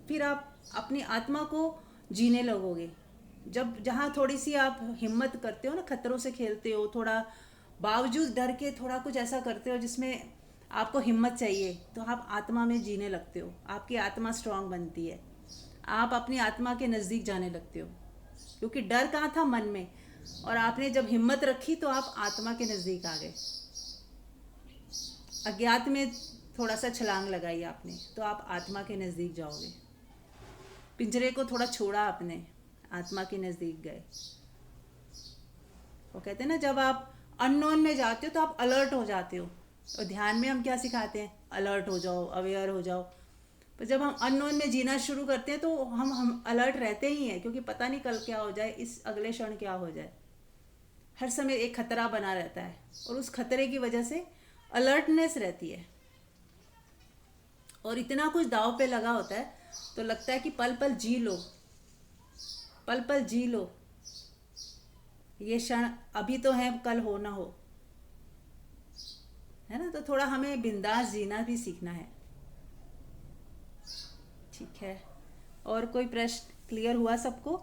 फिर आप अपनी आत्मा को जीने लगोगे। जब जहाँ थोड़ी सी आप हिम्मत करते हो ना, खतरों से खेलते हो, थोड़ा बावजूद डर के थोड़ा कुछ ऐसा करते हो जिसमें आपको हिम्मत चाहिए, तो आप आत्मा में जीने लगते हो, आपकी आत्मा स्ट्रांग बनती है, आप अपनी आत्मा के नज़दीक जाने लगते हो। क्योंकि डर कहाँ था? मन में। और आपने जब हिम्मत रखी तो आप आत्मा के नज़दीक आ गए। अज्ञात में थोड़ा सा छलांग लगाई आपने, तो आप आत्मा के नज़दीक जाओगे। पिंजरे को थोड़ा छोड़ा आपने, आत्मा के नज़दीक गए। वो कहते हैं ना, जब आप अननोन में जाते हो तो आप अलर्ट हो जाते हो। और ध्यान में हम क्या सिखाते हैं? अलर्ट हो जाओ, अवेयर हो जाओ। पर जब हम अननोन में जीना शुरू करते हैं तो हम अलर्ट रहते ही हैं, क्योंकि पता नहीं कल क्या हो जाए, इस अगले क्षण क्या हो जाए। हर समय एक खतरा बना रहता है, और उस खतरे की वजह से अलर्टनेस रहती है। और इतना कुछ दाव पे लगा होता है, तो लगता है कि पल पल जी लो, पल पल जी लो, ये क्षण अभी तो है, कल हो ना हो, है ना। तो थोड़ा हमें बिंदास जीना भी सीखना है। ठीक है, और कोई प्रश्न क्लियर हुआ सबको?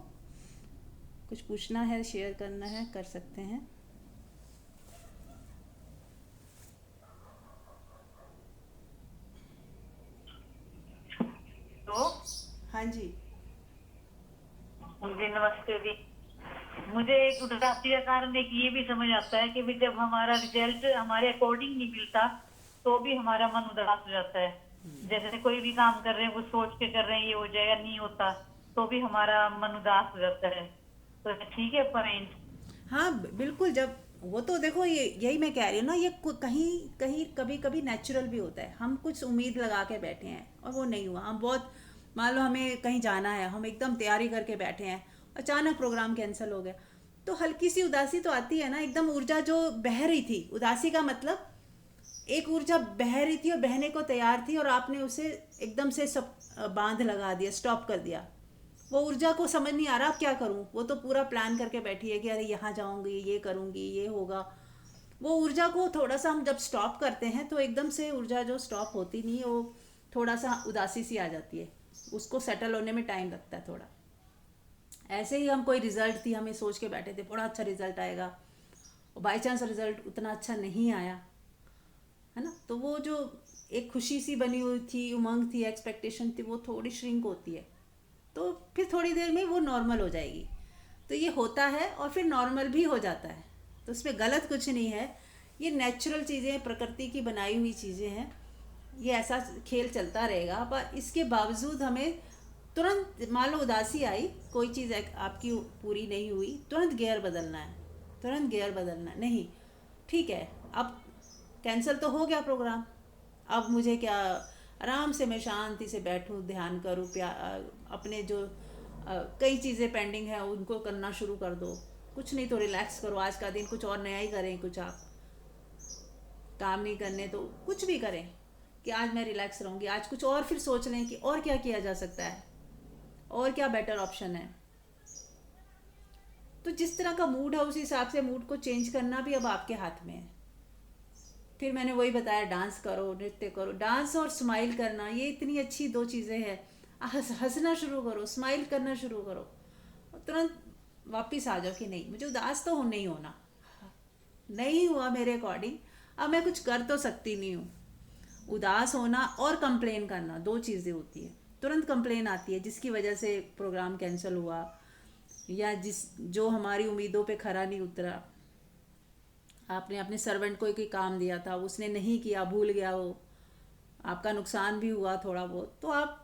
कुछ पूछना है, शेयर करना है, कर सकते हैं। तो हाँ जी। जी नमस्ते जी। मुझे एक उदासी का कारण एक ये भी समझ आता है कि भी जब हमारा रिजल्ट हमारे अकॉर्डिंग नहीं मिलता तो भी हमारा मन उदास हो जाता है। जैसे कोई भी काम कर रहे हैं, वो सोच के कर रहे हैं ये हो जाएगा, नहीं होता तो भी हमारा मन उदास हो जाता है। तो ठीक है पॉइंट। हाँ बिल्कुल। जब वो तो देखो, ये यही मैं कह रही हूँ ना, ये कहीं कहीं कभी कभी नेचुरल भी होता है। हम कुछ उम्मीद लगा के बैठे हैं और वो नहीं हुआ। हम बहुत, मान लो हमें कहीं जाना है, हम एकदम तैयारी करके बैठे हैं, अचानक प्रोग्राम कैंसिल हो गया, तो हल्की सी उदासी तो आती है ना। एकदम ऊर्जा जो बह रही थी, उदासी का मतलब एक ऊर्जा बह रही थी और बहने को तैयार थी, और आपने उसे एकदम से सब बांध लगा दिया, स्टॉप कर दिया। वो ऊर्जा को समझ नहीं आ रहा अब क्या करूं। वो तो पूरा प्लान करके बैठी है कि अरे यहाँ जाऊंगी, ये करूंगी, ये होगा। वो ऊर्जा को थोड़ा सा हम जब स्टॉप करते हैं तो एकदम से ऊर्जा जो स्टॉप होती नहीं है, वो थोड़ा सा उदासी सी आ जाती है। उसको सेटल होने में टाइम लगता है थोड़ा। ऐसे ही हम कोई रिजल्ट थी, हमें सोच के बैठे थे बड़ा अच्छा रिजल्ट आएगा, और बाई चांस रिजल्ट उतना अच्छा नहीं आया, है ना। तो वो जो एक खुशी सी बनी हुई थी, उमंग थी, एक्सपेक्टेशन थी, वो थोड़ी श्रिंक होती है। तो फिर थोड़ी देर में वो नॉर्मल हो जाएगी। तो ये होता है और फिर नॉर्मल भी हो जाता है, तो उसमें गलत कुछ नहीं है। ये नेचुरल चीज़ें, प्रकृति की बनाई हुई चीज़ें हैं। ये ऐसा खेल चलता रहेगा। पर इसके बावजूद हमें तुरंत, मान लो उदासी आई, कोई चीज़ आपकी पूरी नहीं हुई, तुरंत गियर बदलना है, तुरंत गियर बदलना नहीं। ठीक है, अब कैंसिल तो हो गया प्रोग्राम, अब मुझे क्या, आराम से मैं शांति से बैठूं, ध्यान करूं, अपने जो कई चीज़ें पेंडिंग है उनको करना शुरू कर दो। कुछ नहीं तो रिलैक्स करो, आज का दिन कुछ और नया ही करें, कुछ आप काम नहीं करने तो कुछ भी करें कि आज मैं रिलैक्स रहूँगी, आज कुछ और फिर सोच लें कि और क्या किया जा सकता है, और क्या बेटर ऑप्शन है। तो जिस तरह का मूड है उस हिसाब से मूड को चेंज करना भी अब आपके हाथ में है। फिर मैंने वही बताया, डांस करो, नृत्य करो। डांस और स्माइल करना ये इतनी अच्छी दो चीज़ें हैं। हंसना शुरू करो, स्माइल करना शुरू करो, और तुरंत वापस आ जाओ कि नहीं, मुझे उदास तो नहीं होना, नहीं हुआ मेरे अकॉर्डिंग, अब मैं कुछ कर तो सकती नहीं हूँ। उदास होना और कंप्लेन करना दो चीज़ें होती है। तुरंत कंप्लेन आती है जिसकी वजह से प्रोग्राम कैंसिल हुआ, या जो हमारी उम्मीदों पे खरा नहीं उतरा। आपने अपने सर्वेंट को कोई काम दिया था, उसने नहीं किया, भूल गया, वो आपका नुकसान भी हुआ थोड़ा बहुत, तो आप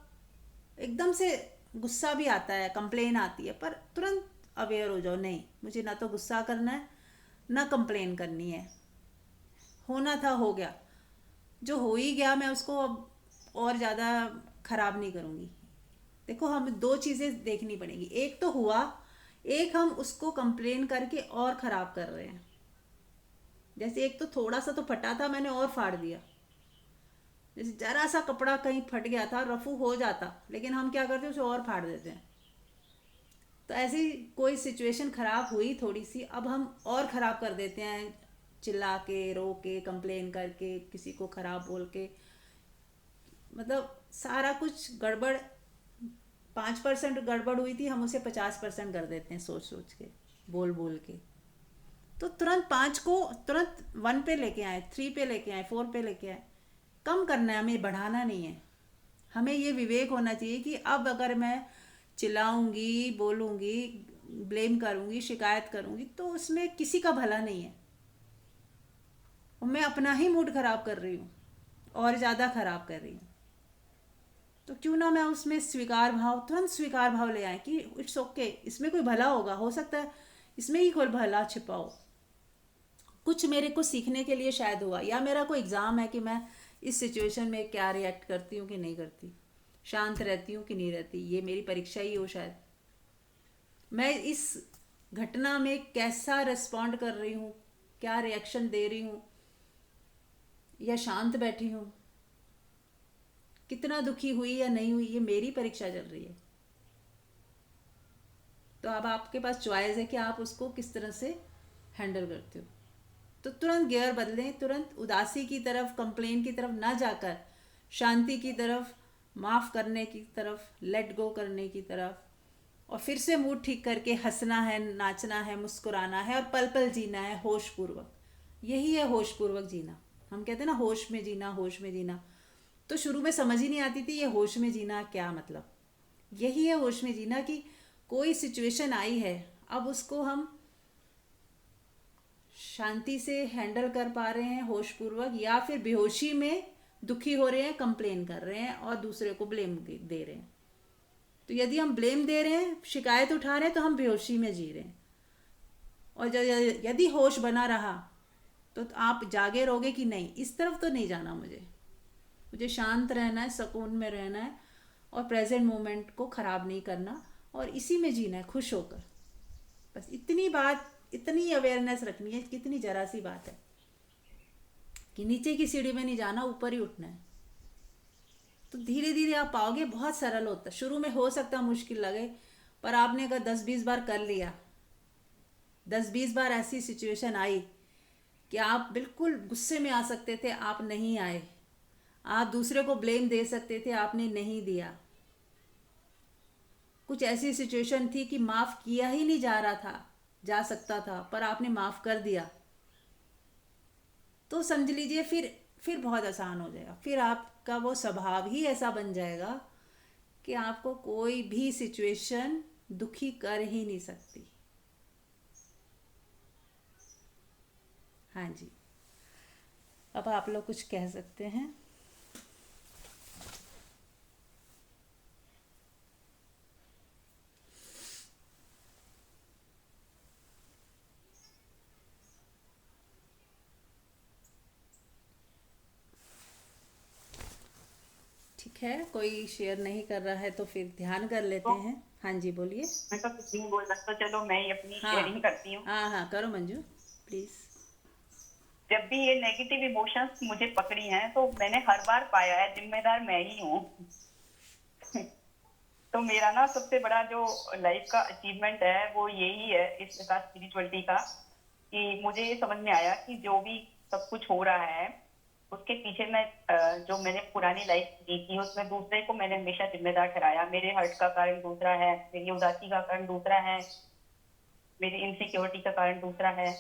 एकदम से गुस्सा भी आता है, कंप्लेन आती है, पर तुरंत अवेयर हो जाओ, नहीं मुझे ना तो गुस्सा करना है ना कंप्लेन करनी है। होना था हो गया, जो हो ही गया मैं उसको अब और ज़्यादा ख़राब नहीं करूँगी। देखो, हमें दो चीज़ें देखनी पड़ेगी, एक तो हुआ, एक हम उसको कंप्लेन करके और ख़राब कर रहे हैं। जैसे एक तो थोड़ा सा तो फटा था, मैंने और फाड़ दिया। जैसे जरा सा कपड़ा कहीं फट गया था, रफू हो जाता, लेकिन हम क्या करते हैं, उसे और फाड़ देते हैं। तो ऐसी कोई सिचुएशन ख़राब हुई थोड़ी सी, अब हम और ख़राब कर देते हैं, चिल्ला के, रो के, कंप्लेन करके, किसी को ख़राब बोल के। मतलब सारा कुछ गड़बड़, 5% गड़बड़ हुई थी, हम उसे 50% कर देते हैं, सोच सोच के, बोल बोल के। तो तुरंत 5 को तुरंत 1 पे लेके आए, 3 पे लेके आए, 4 पे लेके आए। कम करना है, हमें बढ़ाना नहीं है। हमें ये विवेक होना चाहिए कि अब अगर मैं चिल्लाऊंगी, बोलूंगी, ब्लेम करूंगी, शिकायत करूंगी, तो उसमें किसी का भला नहीं है, और मैं अपना ही मूड खराब कर रही हूँ, और ज़्यादा खराब कर रही हूँ। तो क्यों ना मैं उसमें स्वीकार भाव, तुरंत स्वीकार भाव ले आए कि इट्स ओके, इसमें कोई भला होगा, हो सकता है इसमें ही कोई भला छिपा हो, कुछ मेरे को सीखने के लिए शायद हुआ, या मेरा कोई एग्ज़ाम है कि मैं इस सिचुएशन में क्या रिएक्ट करती हूँ कि नहीं करती, शांत रहती हूँ कि नहीं रहती, ये मेरी परीक्षा ही हो शायद। मैं इस घटना में कैसा रिस्पॉन्ड कर रही हूँ, क्या रिएक्शन दे रही हूँ, या शांत बैठी हूँ, कितना दुखी हुई या नहीं हुई, ये मेरी परीक्षा चल रही है। तो अब आपके पास चॉइस है कि आप उसको किस तरह से हैंडल करते हो। तो तुरंत गियर बदलें, तुरंत उदासी की तरफ, कंप्लेन की तरफ ना जाकर शांति की तरफ, माफ़ करने की तरफ, लेट गो करने की तरफ, और फिर से मूड ठीक करके हंसना है, नाचना है, मुस्कुराना है, और पल पल जीना है होश पूर्वक। यही है होश पूर्वक जीना। हम कहते हैं ना, होश में जीना, होश में जीना। तो शुरू में समझ ही नहीं आती थी ये होश में जीना क्या मतलब। यही है होश में जीना कि कोई सिचुएशन आई है, अब उसको हम शांति से हैंडल कर पा रहे हैं होशपूर्वक, या फिर बेहोशी में दुखी हो रहे हैं, कंप्लेन कर रहे हैं और दूसरे को ब्लेम दे रहे हैं। तो यदि हम ब्लेम दे रहे हैं, शिकायत उठा रहे हैं, तो हम बेहोशी में जी रहे हैं। और यदि होश बना रहा तो आप जागे रहोगे कि नहीं, इस तरफ तो नहीं जाना, मुझे शांत रहना है, सुकून में रहना है, और प्रेजेंट मोमेंट को ख़राब नहीं करना, और इसी में जीना है खुश होकर। बस इतनी बात, इतनी अवेयरनेस रखनी है, कितनी जरा सी बात है कि नीचे की सीढ़ी में नहीं जाना, ऊपर ही उठना है। तो धीरे धीरे आप पाओगे, बहुत सरल होता है। शुरू में हो सकता है मुश्किल लगे, पर आपने अगर 10-20 बार कर लिया, 10-20 बार ऐसी सिचुएशन आई कि आप बिल्कुल गुस्से में आ सकते थे, आप नहीं आए, आप दूसरे को ब्लेम दे सकते थे, आपने नहीं दिया, कुछ ऐसी सिचुएशन थी कि माफ़ किया ही नहीं जा सकता था, पर आपने माफ़ कर दिया, तो समझ लीजिए फिर बहुत आसान हो जाएगा। फिर आपका वो स्वभाव ही ऐसा बन जाएगा कि आपको कोई भी सिचुएशन दुखी कर ही नहीं सकती। हाँ जी, अब आप लोग कुछ कह सकते हैं। है, कोई शेयर नहीं कर रहा है तो फिर ध्यान कर लेते तो हैं। हाँ जी, बोलिए। मैं तो कुछ नहीं बोल सकता, चलो मैं ही अपनी हाँ शेयरिंग करती हूँ। हाँ हाँ, करो मंजू, प्लीज। जब भी ये नेगेटिव इमोशंस मुझे पकड़ी हैं तो मैंने हर बार पाया है जिम्मेदार मैं ही हूँ। तो मेरा ना सबसे बड़ा जो लाइफ का अचीवमेंट है वो यही है इस प्रकार स्पिरिचुअलिटी का, कि मुझे ये समझ में आया कि जो भी सब कुछ हो रहा है उसके पीछे मैं जो मैंने पुरानी लाइफ जी थी उसमें दूसरे को मैंने हमेशा जिम्मेदार ठहराया। मेरे हर्ट का कारण दूसरा है, मेरी उदासी का कारण दूसरा है, मेरी इनसिक्योरिटी का कारण दूसरा है।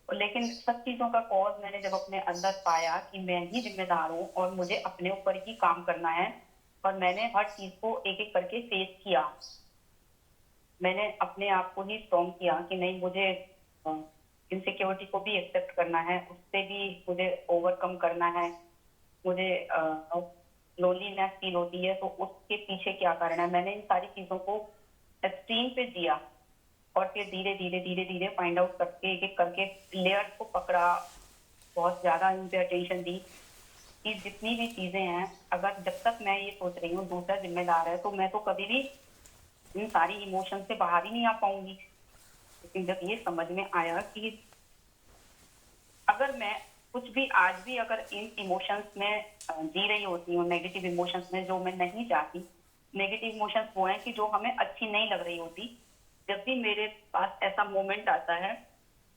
और लेकिन सब चीजों का कॉज मैंने जब अपने अंदर पाया कि मैं ही जिम्मेदार हूँ और मुझे अपने ऊपर ही काम करना है, और मैंने हर चीज को एक एक करके फेस किया। मैंने अपने आप को ही स्ट्रॉन्ग किया कि नहीं, मुझे इनसिक्योरिटी को भी एक्सेप्ट करना है, उससे भी मुझे ओवरकम करना है। मुझे लोनलीनेस फील होती है तो उसके पीछे क्या कारण है, मैंने इन सारी चीजों को एक्सट्रीम पे जिया। और फिर धीरे धीरे धीरे धीरे फाइंड आउट करके एक एक करके लेयर्स को पकड़ा, बहुत ज्यादा इन पे अटेंशन दी कि जितनी भी चीजें हैं, अगर जब तक मैं ये सोच रही हूँ दूसरा जिम्मेदार है तो मैं तो कभी भी इन सारी इमोशन से बाहर ही नहीं आ पाऊंगी। लेकिन जब ये समझ में आया कि अगर मैं कुछ भी आज भी अगर इन इमोशंस में जी रही होती हूँ, नेगेटिव इमोशंस में जो मैं नहीं चाहती, नेगेटिव इमोशंस वो हैं कि जो हमें अच्छी नहीं लग रही होती, जब भी मेरे पास ऐसा मोमेंट आता है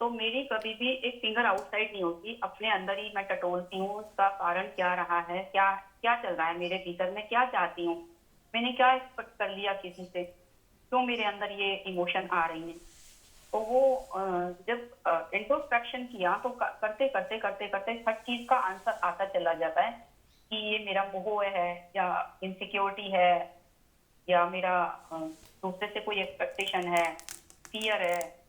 तो मेरी कभी भी एक फिंगर आउटसाइड नहीं होती, अपने अंदर ही मैं टटोलती हूँ उसका कारण क्या रहा है, क्या क्या चल रहा है मेरे भीतर, मैं क्या चाहती हूँ, मैंने क्या एक्सपेक्ट कर लिया किसी से, क्यों मेरे अंदर ये इमोशन आ रही है। तो वो जब इंट्रोस्पेक्शन किया तो करते करते करते करते हर चीज का आंसर आता चला जाता है कि ये मेरा मोह है या इनसिक्योरिटी है या मेरा दूसरे से कोई एक्सपेक्टेशन है, फियर है,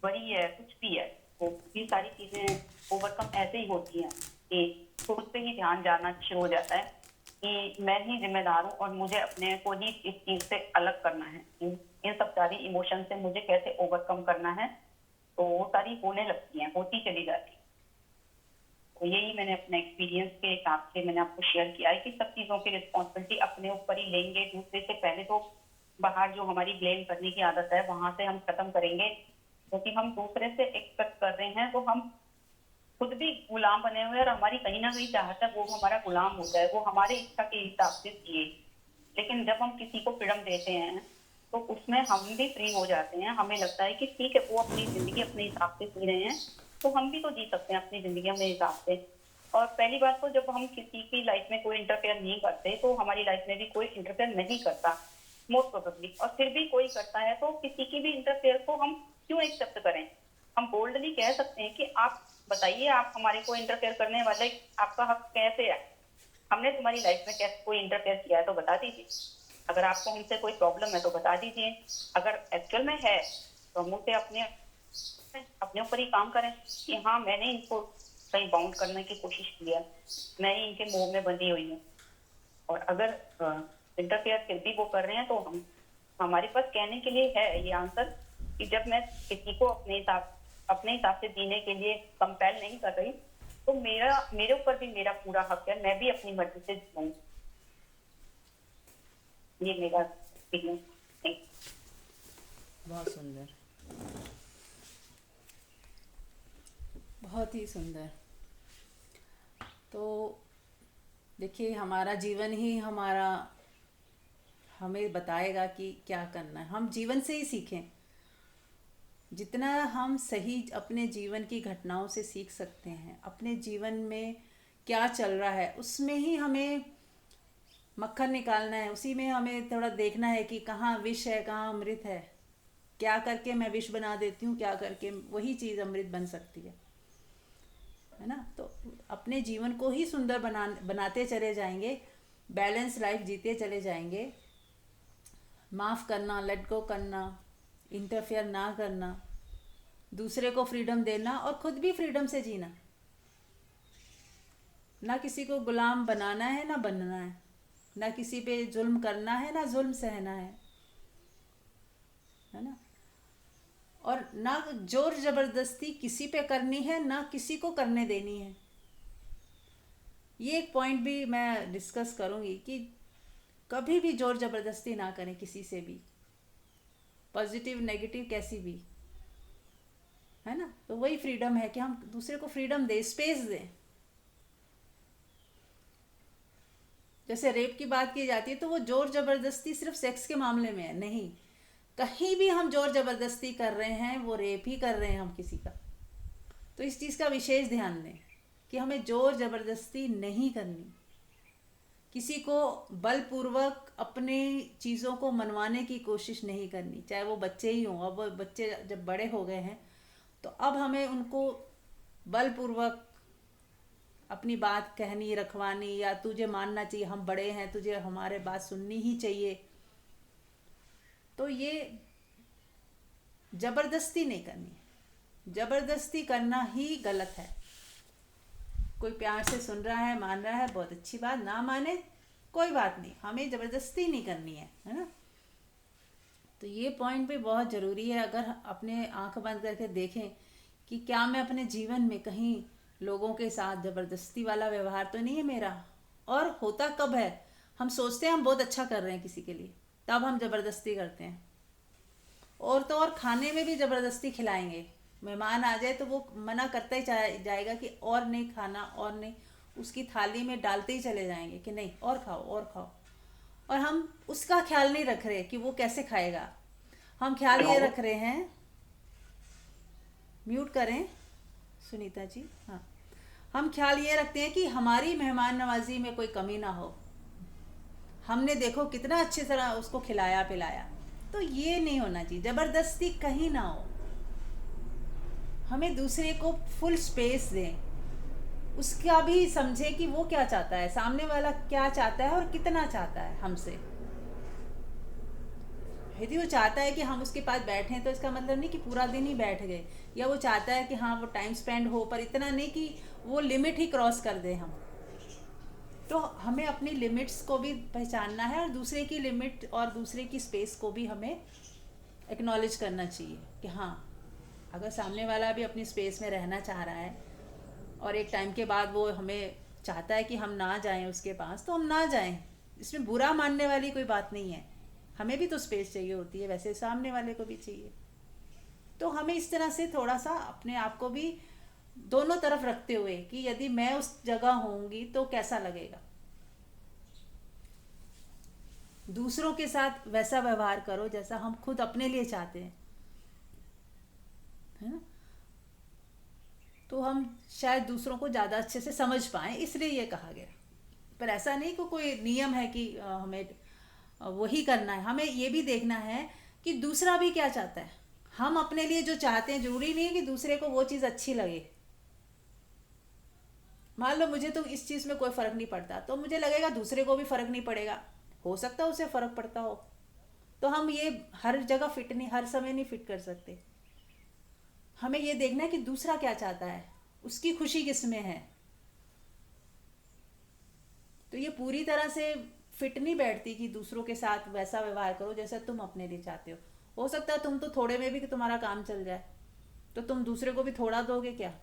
वही है, कुछ भी है। तो ये सारी चीजें ओवरकम ऐसे ही होती हैं कि खुद पे ही ध्यान जाना शुरू हो जाता है कि मैं ही जिम्मेदार हूँ और मुझे अपने को ही इस चीज से अलग करना है, इन सब सारी इमोशन से मुझे कैसे ओवरकम करना है। तो वो सारी होने लगती हैं, होती चली जाती है। तो यही मैंने अपने एक्सपीरियंस के हिसाब से मैंने आपको शेयर किया है कि सब चीजों की रिस्पॉन्सिबिलिटी अपने ऊपर ही लेंगे। दूसरे से पहले तो बाहर जो हमारी ब्लेम करने की आदत है वहां से हम खत्म करेंगे, क्योंकि हम दूसरे से एक्सपेक्ट कर रहे हैं तो हम खुद भी गुलाम बने हुए हैं और हमारी कहीं ना कहीं चाहत है वो हमारा गुलाम होता है, वो हमारे इच्छा के हिसाब से जिए। लेकिन जब हम किसी को फ्रीडम देते हैं तो उसमें हम भी फ्री हो जाते हैं। हमें लगता है कि ठीक है, वो अपनी जिंदगी अपने हिसाब से जी रहे हैं तो हम भी तो जी सकते हैं अपनी जिंदगी अपने हिसाब से। और पहली बात तो जब हम किसी की लाइफ में कोई इंटरफेयर नहीं करते तो हमारी लाइफ में भी कोई इंटरफेयर नहीं करता मोस्ट प्रोबेबली। और फिर भी कोई करता है तो किसी की भी इंटरफेयर को हम क्यों एक्सेप्ट करें। हम बोल्डली कह सकते हैं कि आप बताइए, आप हमारे को इंटरफेयर करने वाले, आपका हक कैसे है, हमने तुम्हारी लाइफ में कैसे कोई इंटरफेयर किया है तो बता दीजिए। अगर आपको हमसे कोई प्रॉब्लम है तो बता दीजिए। अगर एक्चुअल में है तो हम उसे अपने ऊपर ही काम करें कि हाँ, मैंने इनको कहीं बाउंड करने की कोशिश की है, मैं ही इनके मोह में बंधी हुई हूँ। और अगर इंटरफेयर फिर भी वो कर रहे हैं तो हमारे पास कहने के लिए है ये आंसर कि जब मैं किसी को अपने हिसाब से जीने के लिए कंपेल नहीं कर रही तो मेरे ऊपर भी मेरा पूरा हक है, मैं भी अपनी मर्जी से जीऊँ। ये मेरा एक्सपीरियंस। बहुत सुंदर, बहुत ही सुंदर। तो देखिए, हमारा जीवन ही हमें बताएगा कि क्या करना है। हम जीवन से ही सीखें। जितना हम सही अपने जीवन की घटनाओं से सीख सकते हैं, अपने जीवन में क्या चल रहा है उसमें ही हमें मक्खन निकालना है। उसी में हमें थोड़ा देखना है कि कहाँ विष है, कहाँ अमृत है। क्या करके मैं विष बना देती हूँ, क्या करके वही चीज़ अमृत बन सकती है ना। तो अपने जीवन को ही सुंदर बनाते चले जाएंगे, बैलेंस लाइफ जीते चले जाएंगे। माफ़ करना, लेट गो करना, इंटरफेयर ना करना, दूसरे को फ्रीडम देना और खुद भी फ्रीडम से जीना। ना किसी को गुलाम बनाना है ना बनना है, ना किसी पे जुल्म करना है ना जुल्म सहना है ना। और ना जोर जबरदस्ती किसी पे करनी है, ना किसी को करने देनी है। ये एक पॉइंट भी मैं डिस्कस करूँगी कि कभी भी जोर ज़बरदस्ती ना करें किसी से भी, पॉजिटिव नेगेटिव कैसी भी, है ना। तो वही फ्रीडम है कि हम दूसरे को फ्रीडम दें, स्पेस दें। जैसे रेप की बात की जाती है तो वो जोर ज़बरदस्ती सिर्फ सेक्स के मामले में है, नहीं, कहीं भी हम जोर ज़बरदस्ती कर रहे हैं वो रेप ही कर रहे हैं हम किसी का। तो इस चीज़ का विशेष ध्यान दें कि हमें जोर ज़बरदस्ती नहीं करनी, किसी को बलपूर्वक अपने चीज़ों को मनवाने की कोशिश नहीं करनी, चाहे वो बच्चे ही हों। अब वो बच्चे जब बड़े हो गए हैं तो अब हमें उनको बलपूर्वक अपनी बात कहनी, रखवानी, या तुझे मानना चाहिए, हम बड़े हैं, तुझे हमारे बात सुननी ही चाहिए। तो ये ज़बरदस्ती नहीं करनी, ज़बरदस्ती करना ही गलत है। कोई प्यार से सुन रहा है, मान रहा है, बहुत अच्छी बात, ना माने कोई बात नहीं, हमें ज़बरदस्ती नहीं करनी है ना। तो ये पॉइंट भी बहुत ज़रूरी है। अगर अपने आंख बंद करके देखें कि क्या मैं अपने जीवन में कहीं लोगों के साथ ज़बरदस्ती वाला व्यवहार तो नहीं है मेरा। और होता कब है, हम सोचते हैं हम बहुत अच्छा कर रहे हैं किसी के लिए, तब हम ज़बरदस्ती करते हैं। और तो और खाने में भी ज़बरदस्ती खिलाएंगे, मेहमान आ जाए तो वो मना करता ही जाएगा कि और नहीं खाना, और नहीं, उसकी थाली में डालते ही चले जाएंगे कि नहीं और खाओ और खाओ। और हम उसका ख्याल नहीं रख रहे कि वो कैसे खाएगा, हम ख्याल ये रख रहे हैं, म्यूट करें सुनीता जी, हाँ, हम ख्याल ये रखते हैं कि हमारी मेहमान नवाजी में कोई कमी ना हो, हमने देखो कितना अच्छी तरह उसको खिलाया पिलाया। तो ये नहीं होना चाहिए, ज़बरदस्ती कहीं ना हो। हमें दूसरे को फुल स्पेस दें, उसका भी समझे कि वो क्या चाहता है, सामने वाला क्या चाहता है और कितना चाहता है हमसे। यदि वो चाहता है कि हम उसके पास बैठें तो इसका मतलब नहीं कि पूरा दिन ही बैठ गए, या वो चाहता है कि हाँ वो टाइम स्पेंड हो, पर इतना नहीं कि वो लिमिट ही क्रॉस कर दे हम। तो हमें अपनी लिमिट्स को भी पहचानना है और दूसरे की लिमिट और दूसरे की स्पेस को भी हमें एक्नॉलेज करना चाहिए कि हाँ, अगर सामने वाला भी अपनी स्पेस में रहना चाह रहा है और एक टाइम के बाद वो हमें चाहता है कि हम ना जाएं उसके पास, तो हम ना जाएं। इसमें बुरा मानने वाली कोई बात नहीं है, हमें भी तो स्पेस चाहिए होती है, वैसे सामने वाले को भी चाहिए। तो हमें इस तरह से थोड़ा सा अपने आप को भी दोनों तरफ रखते हुए कि यदि मैं उस जगह होंगी तो कैसा लगेगा। दूसरों के साथ वैसा व्यवहार करो जैसा हम खुद अपने लिए चाहते हैं, है ना। तो हम शायद दूसरों को ज़्यादा अच्छे से समझ पाएं, इसलिए ये कहा गया। पर ऐसा नहीं कि कोई नियम है कि हमें वही करना है। हमें ये भी देखना है कि दूसरा भी क्या चाहता है। हम अपने लिए जो चाहते हैं, जरूरी नहीं है कि दूसरे को वो चीज़ अच्छी लगे। मान लो मुझे तो इस चीज़ में कोई फ़र्क नहीं पड़ता, तो मुझे लगेगा दूसरे को भी फ़र्क नहीं पड़ेगा, हो सकता है उसे फ़र्क पड़ता हो। तो हम ये हर जगह फिट नहीं, हर समय नहीं फिट कर सकते। हमें ये देखना है कि दूसरा क्या चाहता है, उसकी खुशी किस में है। तो ये पूरी तरह से फिट नहीं बैठती कि दूसरों के साथ वैसा व्यवहार करो जैसा तुम अपने लिए चाहते हो सकता है तुम तो थोड़े में भी कि तुम्हारा काम चल जाए, तो तुम दूसरे को भी थोड़ा दोगे क्या?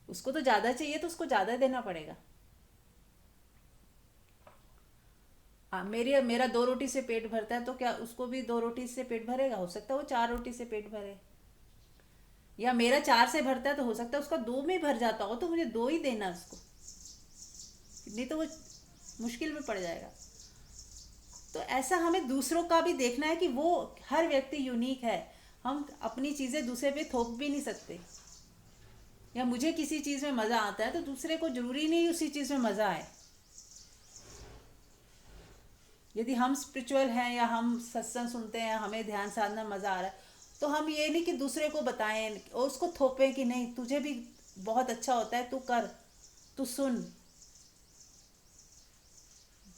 उसको तो ज़्यादा चाहिए तो उसको ज़्यादा देना पड़ेगा। मेरा 2 रोटी से पेट भरता है तो क्या उसको भी 2 रोटी से पेट भरेगा? हो सकता है वो 4 रोटी से पेट भरे। या मेरा 4 से भरता है तो हो सकता है उसका 2 में भर जाता हो, तो मुझे 2 ही देना उसको, नहीं तो वो मुश्किल में पड़ जाएगा। तो ऐसा हमें दूसरों का भी देखना है कि वो हर व्यक्ति यूनिक है। हम अपनी चीज़ें दूसरे पे थोप भी नहीं सकते। या मुझे किसी चीज़ में मज़ा आता है तो दूसरे को ज़रूरी नहीं उसी चीज़ में मज़ा आए। यदि हम स्पिरिचुअल हैं या हम सत्संग सुनते हैं, हमें ध्यान साधना मज़ा आ रहा है, तो हम ये नहीं कि दूसरे को बताएं और उसको थोपें कि नहीं तुझे भी बहुत अच्छा होता है, तू कर, तू सुन।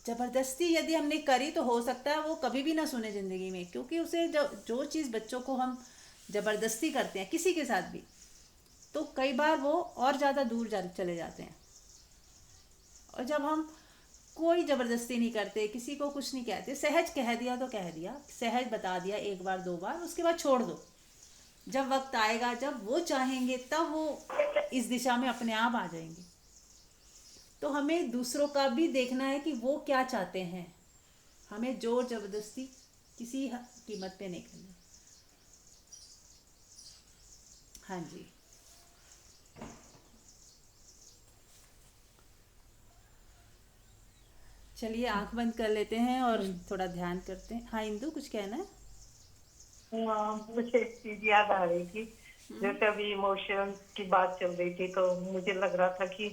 ज़बरदस्ती यदि हमने करी तो हो सकता है वो कभी भी ना सुने ज़िंदगी में, क्योंकि उसे जो चीज़ बच्चों को हम ज़बरदस्ती करते हैं किसी के साथ भी, तो कई बार वो और ज़्यादा दूर चले जाते हैं। और जब हम कोई ज़बरदस्ती नहीं करते, किसी को कुछ नहीं कहते, सहज कह दिया तो कह दिया, सहज बता दिया 1 बार 2 बार, उसके बाद छोड़ दो। जब वक्त आएगा, जब वो चाहेंगे, तब वो इस दिशा में अपने आप आ जाएंगे। तो हमें दूसरों का भी देखना है कि वो क्या चाहते हैं, हमें जोर जबरदस्ती किसी कीमत पे नहीं करनी। हाँ जी, चलिए आंख बंद कर लेते हैं और थोड़ा ध्यान करते हैं। हाँ इंदु, कुछ कहना है? मुझे एक चीज याद आ रही थी, जैसे अभी इमोशंस की बात चल रही थी, तो मुझे लग रहा था कि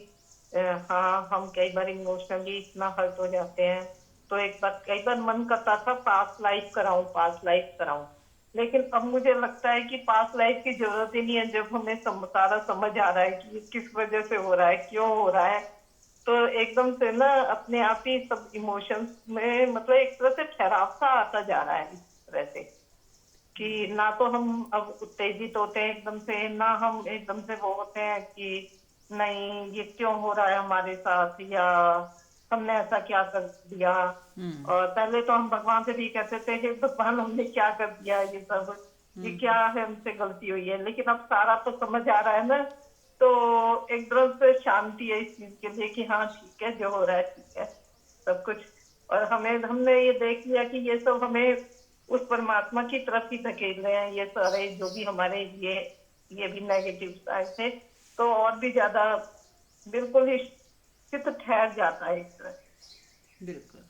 हाँ, हम कई बार इमोशनली इतना हर्ट हो जाते हैं, तो एक बार कई बार मन करता था पास्ट लाइफ कराऊं, पास्ट लाइफ कराऊं। लेकिन अब मुझे लगता है कि पास्ट लाइफ की जरूरत ही नहीं है, जब हमें सारा समझ आ रहा है कि ये किस वजह से हो रहा है, क्यों हो रहा है। तो एकदम से ना अपने आप ही सब इमोशंस में मतलब एक तरह से ठहराव सा आता जा रहा है, इस तरह से कि ना तो हम अब उत्तेजित होते हैं एकदम से, ना हम एकदम से वो होते हैं कि नहीं ये क्यों हो रहा है हमारे साथ, या हमने ऐसा क्या कर दिया। और पहले तो हम भगवान से भी कहते थे हे भगवान हमने क्या कर दिया, ये सब ये क्या है, हमसे गलती हुई है। लेकिन अब सारा तो समझ आ रहा है ना, तो एक तरह से शांति है इस चीज के लिए कि हाँ ठीक है, जो हो रहा है ठीक है सब कुछ। और हमने ये देख लिया कि ये सब हमें उस परमात्मा की तरफ ही धकेल रहे हैं, ये सारे जो भी हमारे ये भी नेगेटिव साइड थे, तो और भी ज्यादा बिल्कुल ही चित्त ठहर जाता है इस तरह। बिल्कुल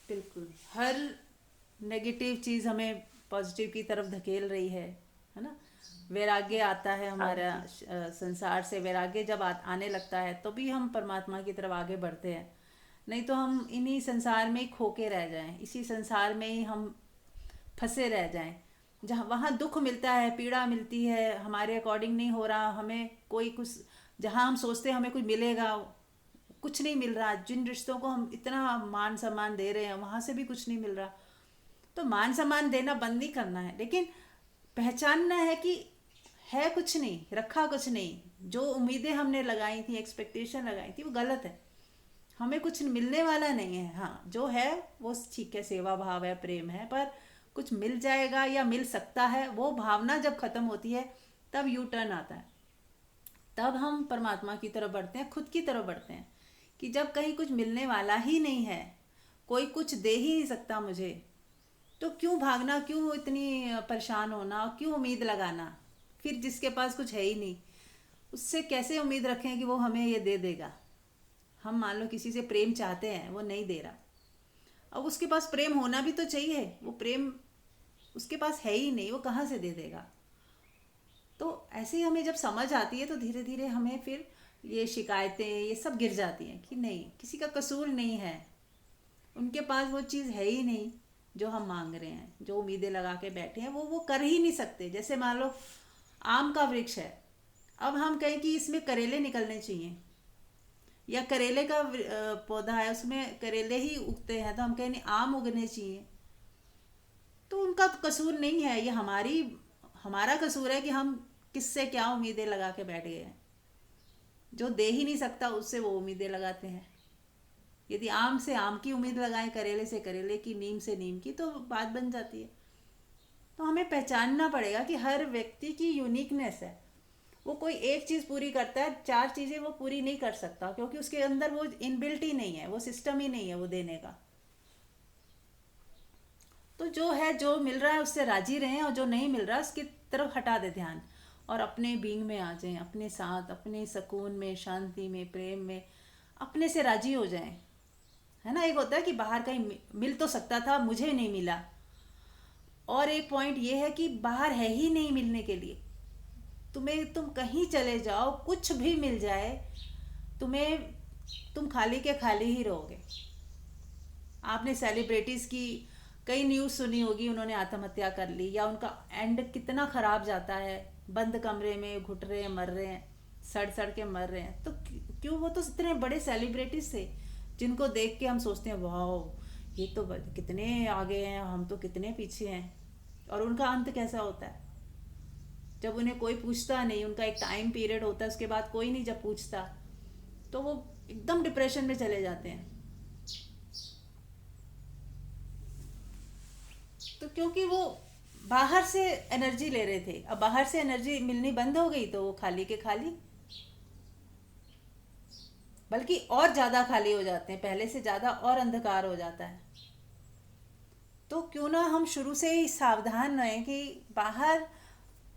बिल्कुल, हर नेगेटिव चीज़ हमें पॉजिटिव की तरफ धकेल रही है ना। वैराग्य आता है हमारा, संसार से वैराग्य जब आने लगता है तो भी हम परमात्मा की तरफ आगे बढ़ते हैं। नहीं तो हम इन्हीं संसार में ही खो के रह जाएं, इसी संसार में ही हम फंसे रह जाएं, जहाँ वहाँ दुख मिलता है, पीड़ा मिलती है, हमारे अकॉर्डिंग नहीं हो रहा, हमें कोई कुछ, जहाँ हम सोचते हैं हमें कुछ मिलेगा, कुछ नहीं मिल रहा। जिन रिश्तों को हम इतना मान सम्मान दे रहे हैं वहाँ से भी कुछ नहीं मिल रहा। तो मान सम्मान देना बंद नहीं करना है, लेकिन पहचानना है कि है कुछ नहीं, रखा कुछ नहीं। जो उम्मीदें हमने लगाई थी, एक्सपेक्टेशन लगाई थी, वो गलत है। हमें कुछ मिलने वाला नहीं है। हाँ जो है वो ठीक है, सेवा भाव है, प्रेम है, पर कुछ मिल जाएगा या मिल सकता है, वो भावना जब खत्म होती है तब यू टर्न आता है। तब हम परमात्मा की तरफ बढ़ते हैं, खुद की तरफ बढ़ते हैं कि जब कहीं कुछ मिलने वाला ही नहीं है, कोई कुछ दे ही नहीं सकता मुझे, तो क्यों भागना, क्यों इतनी परेशान होना, क्यों उम्मीद लगाना। फिर जिसके पास कुछ है ही नहीं उससे कैसे उम्मीद रखें कि वो हमें ये दे देगा। हम मान लो किसी से प्रेम चाहते हैं, वो नहीं दे रहा, अब उसके पास प्रेम होना भी तो चाहिए, वो प्रेम उसके पास है ही नहीं, वो कहाँ से दे देगा। तो ऐसे ही हमें जब समझ आती है तो धीरे धीरे हमें फिर ये शिकायतें ये सब गिर जाती हैं कि नहीं, किसी का कसूर नहीं है, उनके पास वो चीज़ है ही नहीं जो हम मांग रहे हैं, जो उम्मीदें लगा के बैठे हैं वो कर ही नहीं सकते। जैसे मान लो आम का वृक्ष है, अब हम कहें कि इसमें करेले निकलने चाहिए, या करेले का पौधा है उसमें करेले ही उगते हैं, तो हम कहें नहीं आम उगने चाहिए। तो उनका कसूर नहीं है, ये हमारा कसूर है कि हम किससे क्या उम्मीदें लगा के बैठ गए हैं। जो दे ही नहीं सकता उससे वो उम्मीदें लगाते हैं। यदि आम से आम की उम्मीद लगाएं, करेले से करेले की, नीम से नीम की, तो बात बन जाती है। तो हमें पहचानना पड़ेगा कि हर व्यक्ति की यूनिकनेस है। वो कोई एक चीज़ पूरी करता है, 4 चीज़ें वो पूरी नहीं कर सकता, क्योंकि उसके अंदर वो इनबिल्ट ही नहीं है, वो सिस्टम ही नहीं है वो देने का। तो जो है, जो मिल रहा है उससे राजी रहें, और जो नहीं मिल रहा उसकी तरफ हटा दे ध्यान, और अपने बीइंग में आ जाएं, अपने साथ, अपने सुकून में, शांति में, प्रेम में, अपने से राजी हो जाएं, है ना। एक होता है कि बाहर कहीं मिल तो सकता था, मुझे नहीं मिला, और एक पॉइंट ये है कि बाहर है ही नहीं मिलने के लिए। तुम कहीं चले जाओ, कुछ भी मिल जाए, तुम खाली के खाली ही रहोगे। आपने सेलिब्रिटीज़ की कई न्यूज़ सुनी होगी, उन्होंने आत्महत्या कर ली, या उनका एंड कितना ख़राब जाता है, बंद कमरे में घुट रहे हैं, मर रहे हैं, सड़ सड़ के मर रहे हैं। तो क्यों, वो तो इतने बड़े सेलिब्रिटीज़ थे जिनको देख के हम सोचते हैं वाह ये तो कितने आगे हैं, हम तो कितने पीछे हैं। और उनका अंत कैसा होता है, जब उन्हें कोई पूछता नहीं, उनका एक टाइम पीरियड होता है, उसके बाद कोई नहीं जब पूछता, तो वो एकदम डिप्रेशन में चले जाते हैं। तो क्योंकि वो बाहर से एनर्जी ले रहे थे, अब बाहर से एनर्जी मिलनी बंद हो गई तो वो खाली के खाली। बल्कि और ज़्यादा खाली हो जाते हैं, पहले से ज़्यादा और अंधकार हो जाता है। तो क्यों ना हम शुरू से ही सावधान रहें कि बाहर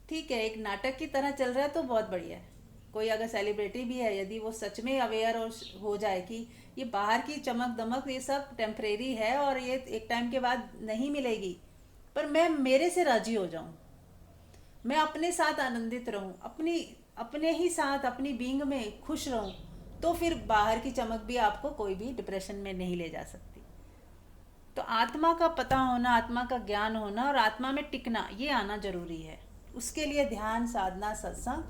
ठीक है एक नाटक की तरह चल रहा है तो बहुत बढ़िया है। कोई अगर सेलिब्रिटी भी है, यदि वो सच में अवेयर हो जाए कि ये बाहर की चमक दमक ये सब टेम्परेरी है और ये एक टाइम के बाद नहीं मिलेगी, पर मैं मेरे से राजी हो जाऊं, मैं अपने साथ आनंदित रहूं, अपने ही साथ अपनी बीइंग में खुश रहूं, तो फिर बाहर की चमक भी आपको कोई भी डिप्रेशन में नहीं ले जा सकती। तो आत्मा का पता होना, आत्मा का ज्ञान होना और आत्मा में टिकना, ये आना जरूरी है। उसके लिए ध्यान, साधना, सत्संग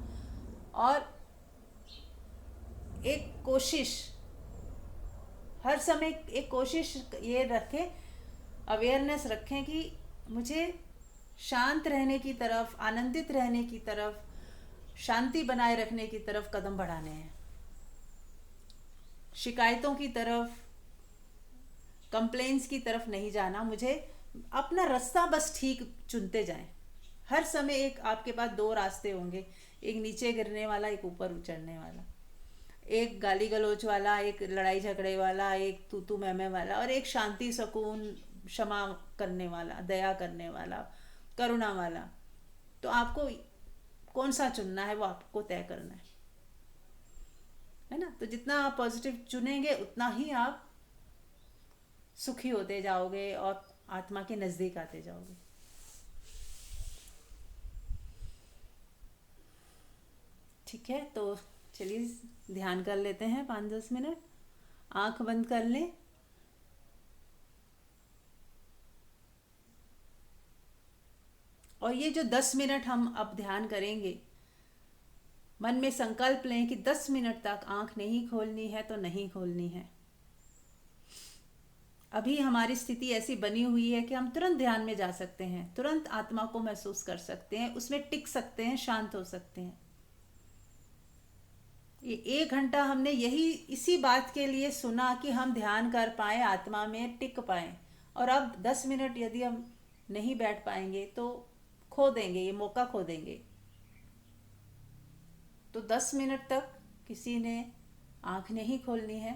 और एक कोशिश, हर समय एक कोशिश ये रखें, अवेयरनेस रखें कि मुझे शांत रहने की तरफ, आनंदित रहने की तरफ, शांति बनाए रखने की तरफ कदम बढ़ाने हैं। शिकायतों की तरफ, कंप्लेंट्स की तरफ नहीं जाना। मुझे अपना रास्ता बस ठीक चुनते जाएं। हर समय एक आपके पास दो रास्ते होंगे, एक नीचे गिरने वाला, एक ऊपर उचड़ने वाला, एक गाली गलौज वाला, एक लड़ाई झगड़े वाला, एक तू तू मैं वाला, और एक शांति, सुकून, क्षमा करने वाला, दया करने वाला, करुणा वाला। तो आपको कौन सा चुनना है वो आपको तय करना है ना। तो जितना आप पॉजिटिव चुनेंगे उतना ही आप सुखी होते जाओगे और आत्मा के नज़दीक आते जाओगे। ठीक है, तो चलिए ध्यान कर लेते हैं 5-10 मिनट। आंख बंद कर लें। और ये जो 10 मिनट हम अब ध्यान करेंगे, मन में संकल्प लें कि 10 मिनट तक आंख नहीं खोलनी है तो नहीं खोलनी है। अभी हमारी स्थिति ऐसी बनी हुई है कि हम तुरंत ध्यान में जा सकते हैं, तुरंत आत्मा को महसूस कर सकते हैं, उसमें टिक सकते हैं, शांत हो सकते हैं। ये 1 घंटा हमने यही इसी बात के लिए सुना कि हम ध्यान कर पाए, आत्मा में टिक पाए। और अब 10 मिनट यदि हम नहीं बैठ पाएंगे तो खो देंगे, ये मौका खो देंगे। तो 10 मिनट तक किसी ने आंख नहीं खोलनी है,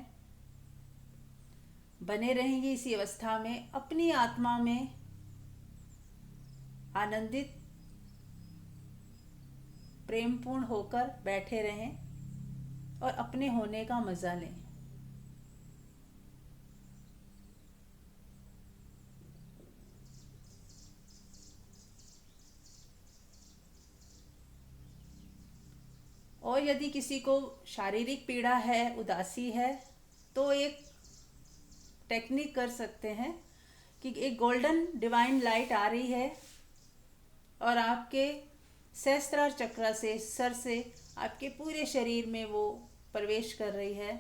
बने रहेंगे इसी अवस्था में, अपनी आत्मा में आनंदित, प्रेमपूर्ण होकर बैठे रहें और अपने होने का मजा लें। और यदि किसी को शारीरिक पीड़ा है, उदासी है, तो एक टेक्निक कर सकते हैं कि एक गोल्डन डिवाइन लाइट आ रही है और आपके सहस्त्रार चक्र से, सर से आपके पूरे शरीर में वो प्रवेश कर रही है।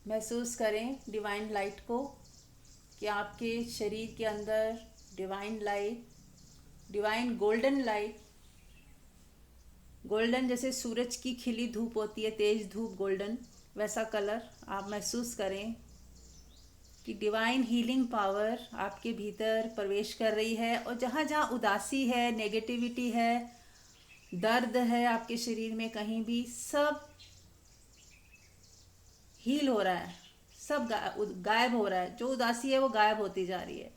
महसूस करें डिवाइन लाइट को कि आपके शरीर के अंदर divine light, divine golden light, golden जैसे सूरज की खिली धूप होती है, तेज धूप, गोल्डन, वैसा कलर आप महसूस करें कि डिवाइन हीलिंग पावर आपके भीतर प्रवेश कर रही है। और जहाँ जहाँ उदासी है, नेगेटिविटी है, दर्द है आपके शरीर में कहीं भी, सब हील हो रहा है, सब गायब हो रहा है। जो उदासी है वो गायब होती जा रही है,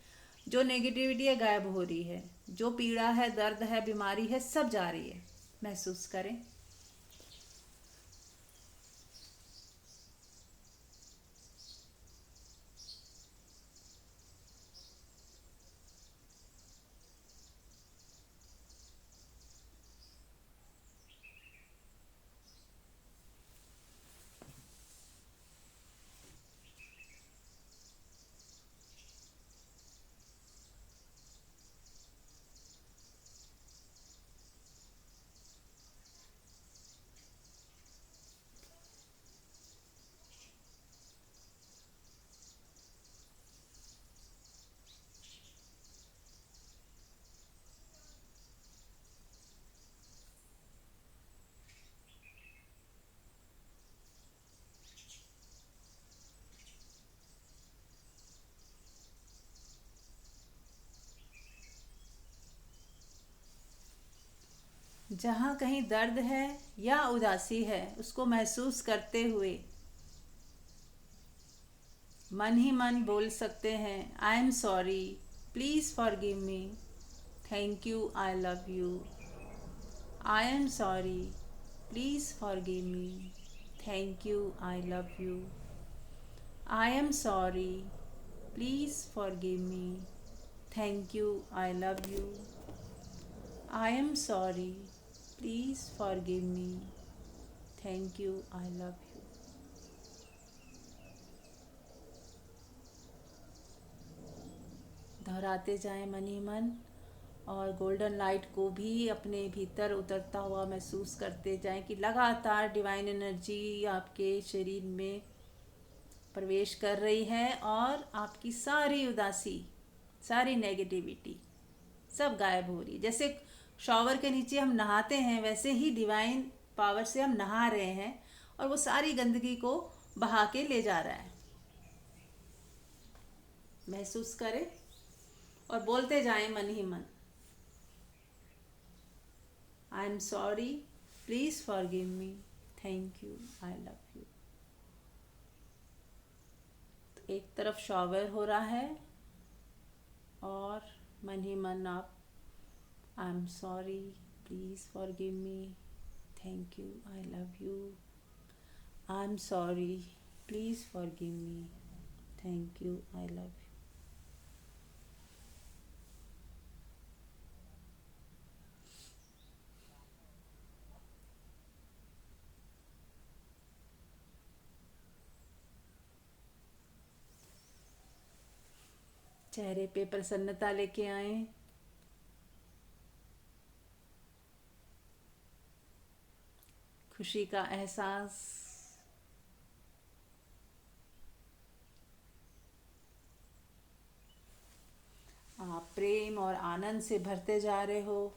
जो नेगेटिविटी है गायब हो रही है, जो पीड़ा है, दर्द है, बीमारी है, सब जा रही है। महसूस करें। जहाँ कहीं दर्द है या उदासी है, उसको महसूस करते हुए मन ही मन बोल सकते हैं, I am sorry, please forgive me, thank you, I love you. I am sorry, please forgive me, thank you, I love you. I am sorry, please forgive me, thank you, I love you. I am sorry, please forgive me, thank you, I love you. दोहराते जाएं मन ही मन, और golden light को भी अपने भीतर उतरता हुआ महसूस करते जाएं कि लगातार डिवाइन एनर्जी आपके शरीर में प्रवेश कर रही है और आपकी सारी उदासी, सारी नेगेटिविटी सब गायब हो रही है। जैसे शॉवर के नीचे हम नहाते हैं, वैसे ही डिवाइन पावर से हम नहा रहे हैं और वो सारी गंदगी को बहा के ले जा रहा है। महसूस करें और बोलते जाएं मन ही मन, I am sorry, please forgive me, thank you, I love you. तो एक तरफ शॉवर हो रहा है और मन ही मन आप, I am sorry, please forgive me, thank you, I love you. I am sorry, please forgive me, thank you, I love you. चेहरे पे प्रसन्नता लेके आए। खुशी का एहसास, आप प्रेम और आनंद से भरते जा रहे हो।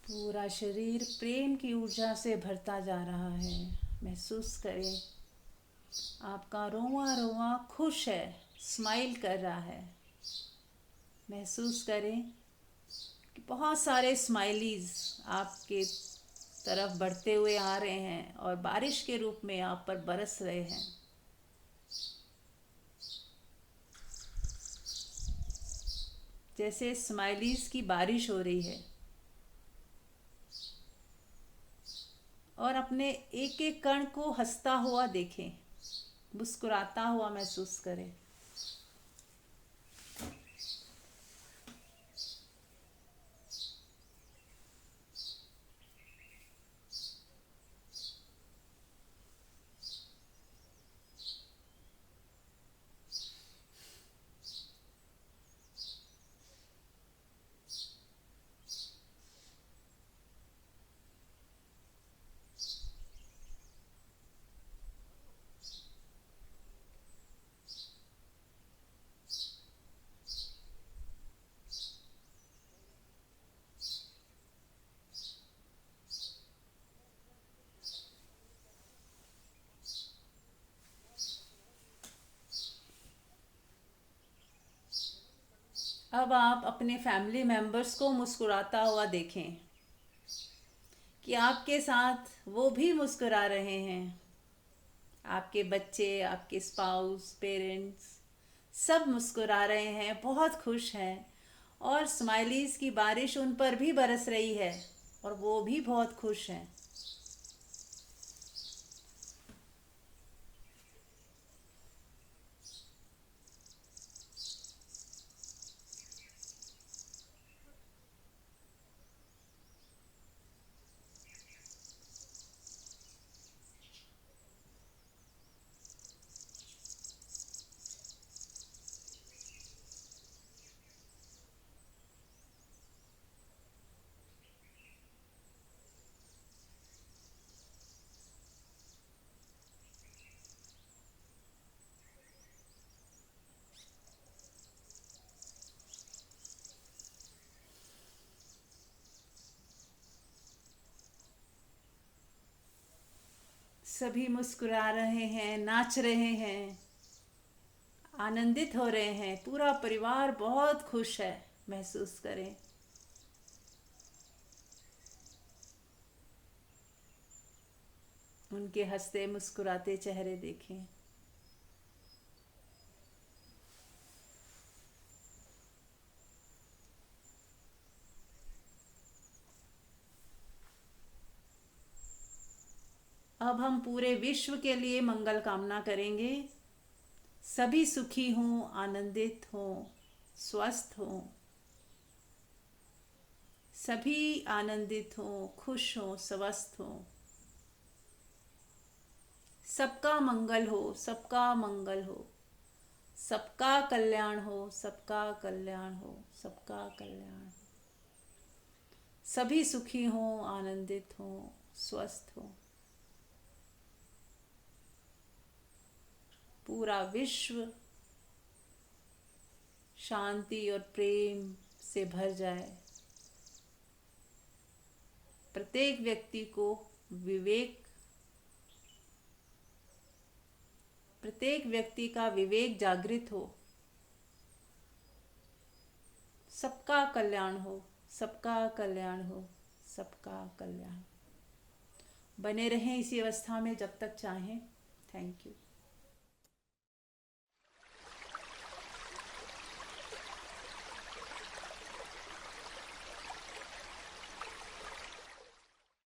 पूरा शरीर प्रेम की ऊर्जा से भरता जा रहा है। महसूस करें आपका रोआ रोआ खुश है, स्माइल कर रहा है। महसूस करें कि बहुत सारे स्माइलीज आपके तरफ बढ़ते हुए आ रहे हैं और बारिश के रूप में आप पर बरस रहे हैं। जैसे स्माइलीज की बारिश हो रही है और अपने एक एक कण को हंसता हुआ देखें, मुस्कुराता हुआ महसूस करें। अब आप अपने फैमिली मेम्बर्स को मुस्कुराता हुआ देखें कि आपके साथ वो भी मुस्कुरा रहे हैं। आपके बच्चे, आपके स्पाउस, पेरेंट्स सब मुस्कुरा रहे हैं, बहुत खुश हैं, और स्माइलीज़ की बारिश उन पर भी बरस रही है और वो भी बहुत खुश हैं। सभी मुस्कुरा रहे हैं, नाच रहे हैं, आनंदित हो रहे हैं। पूरा परिवार बहुत खुश है, महसूस करें। उनके हंसते मुस्कुराते चेहरे देखें। अब हम पूरे विश्व के लिए मंगल कामना करेंगे। सभी सुखी हों, आनंदित हों, स्वस्थ हों। सभी आनंदित हों, खुश हों, स्वस्थ हों। सबका मंगल हो, सबका मंगल हो, सबका कल्याण हो, सबका कल्याण हो, सबका कल्याण हो। सभी सुखी हों, आनंदित हों, स्वस्थ हों। पूरा विश्व शांति और प्रेम से भर जाए। प्रत्येक व्यक्ति को प्रत्येक व्यक्ति का विवेक जागृत हो। सबका कल्याण हो, सबका कल्याण हो, सबका कल्याण। बने रहें इसी अवस्था में जब तक चाहें। Thank you.